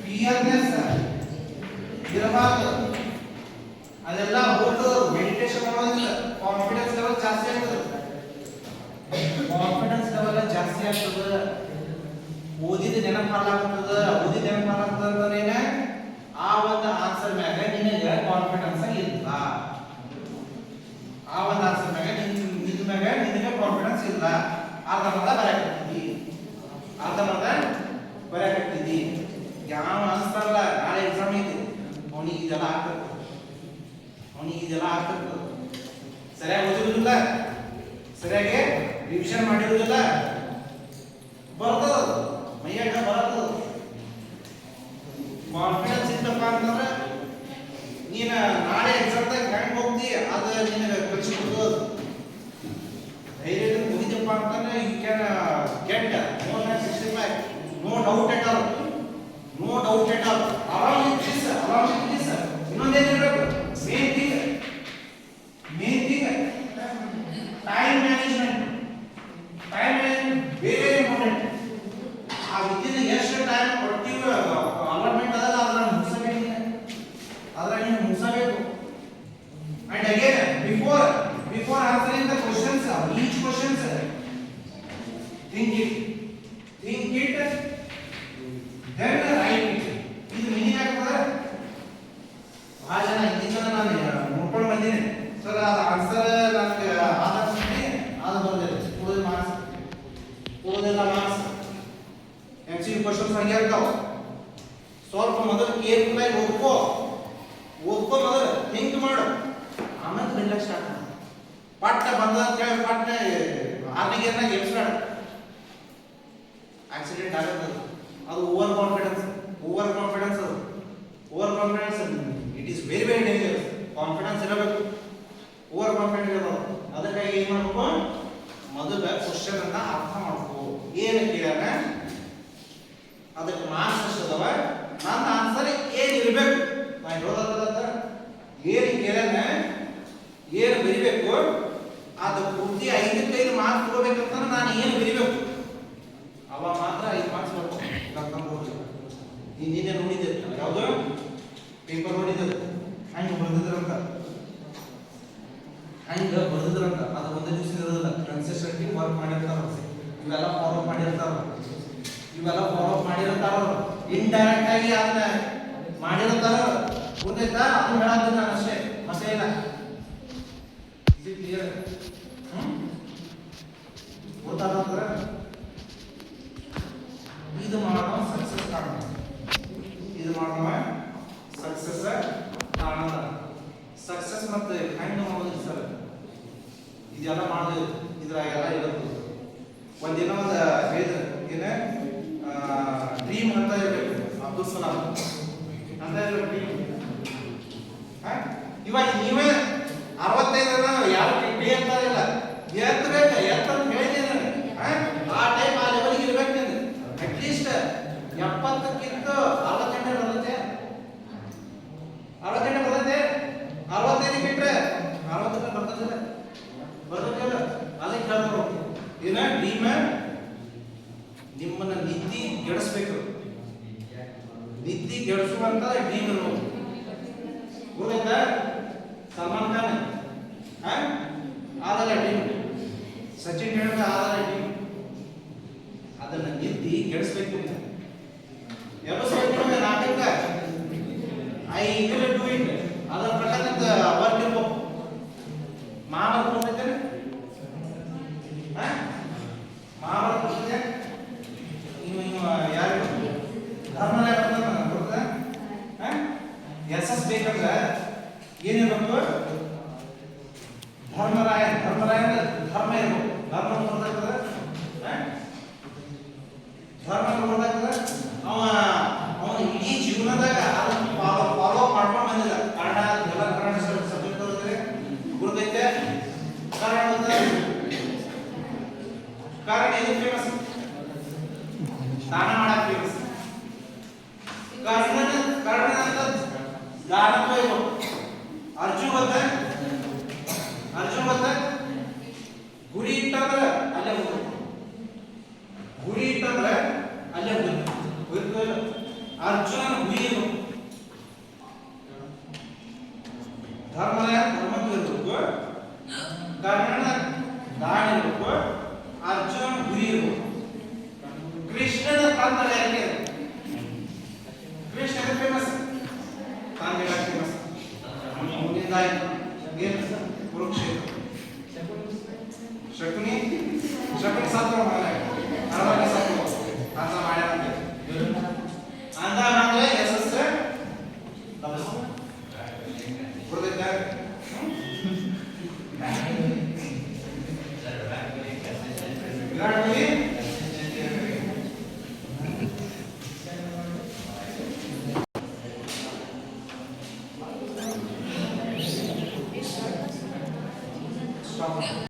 ಫಿಯರ್ನೆಸ್ ಇರಬಾರ್ದು. ಅದೆಲ್ಲ ಹೋಗ್ತದೆ. ಮೆಡಿಟೇಷನ್ ಮಾಡೋದ್ರಿಂದ ಕಾನ್ಫಿಡೆನ್ಸ್ ಲೆವೆಲ್ ಜಾಸ್ತಿ ಆಗ್ತದೆ. ಓದಿದ ನೆನಪಾಗ್ತದ ಅಂದ್ರೆ ಏನ ಆ ಒಂದು ಆನ್ಸರ್ ಮ್ಯಾಗ ನಿನಗೆ ಕಾನ್ಫಿಡೆನ್ಸ್ ಇಲ್ಲ. ಆ ಒಂದು ಆನ್ಸರ್ ಮ್ಯಾಗ ನಿನಗೆ ಕಾನ್ಫಿಡೆನ್ಸ್ ಇಲ್ಲ. ಅರ್ಧಮರ್ಧ ಬರೆಯಕತ್ತಿದ್ದಿ. ಯಾವ ಅನ್ಸ್ತಾರಲ್ಲ ನಾಳೆ ಎಕ್ಸಾಮ್ ಐತಿ ಅವನಿಗೆ ಇದೆಲ್ಲ ಆಗ್ತದೆ. ಸರಿಯಾಗಿ ಓದಿರುವುದಿಲ್ಲ, ಸರಿಯಾಗಿ ರಿವಿಷನ್ ಮಾಡಿರುವುದಿಲ್ಲ, ಬರ್ತದ ಹೆಂಗ್ ಹೋಗ್ತಿ ಅದು ನಿನಗೆ ಕಲಿಸ್ಕೊಡ್ತು. ಧೈರ್ಯ ಮುಗಿದಪ್ಪ ಅಂತಂದ್ರೆ you can get more than 65. No doubt at all. No doubt at all. Along with this ಇನ್ನೊಂದೇನಿರಬೇಕು main thing time management. Time management very important. ಆ ವಿದಿನ್ ಎಷ್ಟು ಟೈಮ್ ಕೊಡ್ತೀವಿ ಅಲಾಟ್ಮೆಂಟ್ ಅದಲ್ಲ ಅದನ್ನ ಮುಗಿಸಬೇಕು. ನೀನು ಮುಗಿಸಬೇಕು. And again before answering the questions, each questions think it then write it. ಇದು ಮೀನಿಂಗ್ ಆಗ್ತದೆ. ಬಹಳ ಜನ ಇದನ್ನ ನಾನು ನೋಡ್ಕೊಂಡು ಬಂದೀನಿ ಸರ್, ಅದು ಆನ್ಸರ್ ನನಗೆ ಆದರ್ಶನೇ ಅದು ಬಂದಿದೆ. ಉಳಿದಿಲ್ಲ ಮಾರ್ಕ್ಸ್ MCQ ಕ್ವಶನ್ಸ್ ಹಂಗೆ ಇರ್ತಾವ. ಸ್ವಲ್ಪ ಮೊದಲು ಕೇರ್ಫುಲ್ ಆಗಿ ಓದ್ಕೋ ಮೊದಲು ಥಿಂಕ್ ಮಾಡು, ಆಮೇಲೆ ರಿಲ್ಯಾಕ್ಸ್ ಸ್ಟಾರ್ಟ್ ಮಾಡು. ಪಟ್ಟ ಬಂದ ಅಂತ ಹೇಳಿ ಪಟ್ಟ ಆರ್ನಿಗೇರ್ನಾಗ ಎಬ್ಸ್ಬೇಡ. ಆಕ್ಸಿಡೆಂಟ್ ಆಗುತ್ತೆ. ಅದು ಓವರ್ ಕಾನ್ಫಿಡೆನ್ಸ್ ಅದು. Over confidence it is very dangerous. Confidence ಇರಬೇಕು, ಓವರ್ ಕಾನ್ಫಿಡೆಂಟ್ ಇರಬೇಕು. ಅದಕ್ಕಾಗಿ ಏನು ಮಾಡಬೇಕು, ಮೊದಲ ಕ್ವಶನ್ ಅನ್ನ ಅರ್ಥ ಮಾಡ್ಕೋ. ಏನು ಕೇಳ್ಯಾನ, ಅದಕ್ಕೆ ಮಾರ್ಕ್ಸ್ ಎಷ್ಟು ಅದಾವ, ನನ್ನ ಆನ್ಸರ್ ಏನು ಇರಬೇಕು. ನಾನು ಹೇಳೋದಲ್ಲ, ಏನು ಕೇಳ್ಯಾನ ಏನು ಬರಿಬೇಕು, ಅದು ಪೂರ್ತಿ 5 ಮಾರ್ಕ್ಸ್ ತಗೋಬೇಕಂತ ನಾನು ಏನು ಬರಿಬೇಕು, ಅವ ಮಾತ್ರ 5 ಮಾರ್ಕ್ಸ್ ಬರ್ಬೇಕು. ನಿನ್ನೆ ನೋಡಿದ್ದೆ ಯಾವುದು ಪೇಪರ್ ನೋಡಿದ್ದೆ, ಹಂಗೆ ಬರ್ದಿದ್ರಂತ ಅದು ಒಂದೇ ದಿವಸ ಇರೋದಿಲ್ಲ. ಕನ್ಸಿಸ್ಟೆಂಟ್ ವರ್ಕ್ ಮಾಡಿರ್ತಾರ, ಇವೆಲ್ಲ ಫಾಲೋ ಮಾಡಿರ್ತಾರ, ಇಂಡೈರೆಕ್ಟ್ ಆಗಿ ಅದನ್ನ ಮಾಡಿರ್ತಾರ. ಗೊತ್ತಾಯ್ತಾ? ಅದು ಹೇಳೋದು ನಾನು ಅಷ್ಟೇ, ಮತ್ತೆ ಇಲ್ಲ. ಇದು ಕ್ಲಿಯರ್ ಗೊತ್ತಾದ್ರೆ ಇದು ಮಾಡೋಣ ಸಕ್ಸಸ್ ಕಾರಣ. ಸಕ್ಸಸ್ ಮತ್ತೆ ಹೆಂಗ್ ಮಾಡೋದು ಸರ್, ಇದೆಲ್ಲ ಮಾಡೋದು ಇದ್ರಾಗೆಲ್ಲ ಇರುತ್ತೆ. ಒಂದಿನ ಒಂದು ಹೇಳಿದ್ರೆ ಏನ ಡ್ರೀಮ್ ಅಂತ ಇರಬೇಕು. ಅಬ್ದುಲ್ ಸಲಾಂ ಅಂತ ಇರಬೇಕು ಡ್ರೀಮ್. ಇವಾಗ ನೀವೇ 65 ಯಾವ ಡೇ ಅಂತ ಇಲ್ಲ ಎತ್ತಬೇಕು ಅಂತ ಹೇಳಿದ್ದೇನೆ. ಆ ಟೈಮ್ ಆ ಲೆವೆಲ್ಗೆ ಇರ್ಬೇಕು. ನೀನು ಅಟ್ಲೀಸ್ಟ್ 70ಕ್ಕಿಂತ 68 ಬರುತ್ತೆ. 65 ಬಿಟ್ರೆ 60 ಬರ್ತದಿಲ್ಲ. ಅದಕ್ಕೆ ಹೇಳ್ತಾರೆ ಏನ ಡ್ರೀಮ್ ನಿಮ್ಮನ್ನ ನಿದ್ದಿ ಗೆಡಿಸ್ಬೇಕು. ನಿದ್ದಿ ಗೆಡಿಸುವಂತ ಡ್ರೀಮ್ ಇರ್ಬೇಕು. ಗೊತ್ತಾಯ್ತಾ? ಸಲ್ಮಾನ್ ಖಾನ್ ಆದಲ್ಲ ಡ್ರೀಮ್, ಸಚಿನ್ ತೆಂಡೂಲ್ಕರ್ ಆದಲ್ಲ ಡ್ರೀಮ್. ಅದನ್ನ ನಿದ್ದಿ ಗೆಡಿಸ್ಬೇಕು. ಎಬ್ಬಿಸ್ಬೇಕು. ನಾಟಕ ಐ ವಿಲ್ ಡೂ ಇಟ್. ಅದರ ಪ್ರಕಾರದ ವರ್ಕ್ ಇರ್ಬೇಕು. ಮಹಾಭಾರತ ನೋಡಿದ್ದೇನೆ, ಮಹಾಭಾರತ ನೋಡಿದ್ದೆ. ಯಾರು ಧರ್ಮರಾಯ ಬರ್ತಾನೆ SS ಬೇಕಂದ್ರೆ ಏನಿರ್ಬೇಕು? ಧರ್ಮರಾಯ ಧರ್ಮ ಇರ್ಬೇಕು. ಧರ್ಮ ಗೊತ್ತಾಗ್ತದೆ, ಅವನ ಇಡೀ ಜೀವನದಾಗ ಅದನ್ನ ಫಾಲೋ ಮಾಡ್ಕೊಂಡು ಬಂದಿಲ್ಲ. ಕನ್ನಡ ಸಬ್ಜೆಕ್ಟ್ ಓದಿದ್ರೆ ಗುರುತೈತೆ. ಕಾರಣ ಇದು ಫೇಮಸ್, ದಾನ ಮಾಡಕ್ ಫೇಮಸ್. ಕರ್ಣ ಅಂತ ದಾನತ್ವ ಇರ್ಬೇಕು. ಅರ್ಜುನ್ ಗೊತ್ತ ಗುರಿ ಇಟ್ಟಂದ್ರೆ ಅಲ್ಲೇ ಹೋಗ್ಬೇಕು. ಅರ್ಜುನನ ಗುರಿ ಇರ್ಬೇಕು. ಧರ್ಮರಾಯ ಧರ್ಮತ್ವ ಇರ್ಬೇಕು. ಕರ್ಣನ ದಾನ ಇರ್ಬೇಕು. ಅರ್ಜುನನ ಗುರಿ ಇರ್ಬೇಕು. ಕೃಷ್ಣನ ತಂತ್ರ ಯಾಕೆ? ಕೃಷ್ಣ ಫೇಮಸ್, ತಂದೆ ಫೇಮಸ್. ಮುಂದಿನ ಕುರುಕ್ಷೇತ್ರ ಶಕುನಿ ಸತ್ವ ಅಂತ ಮಾಡ್ಯಾರ. ಅಂದ್ರೆ ಯಶಸ್ಸ ವಿರಾಟ್ ಕೊಹ್ಲಿ ಪ್ರಾಬ್ಲಮ್.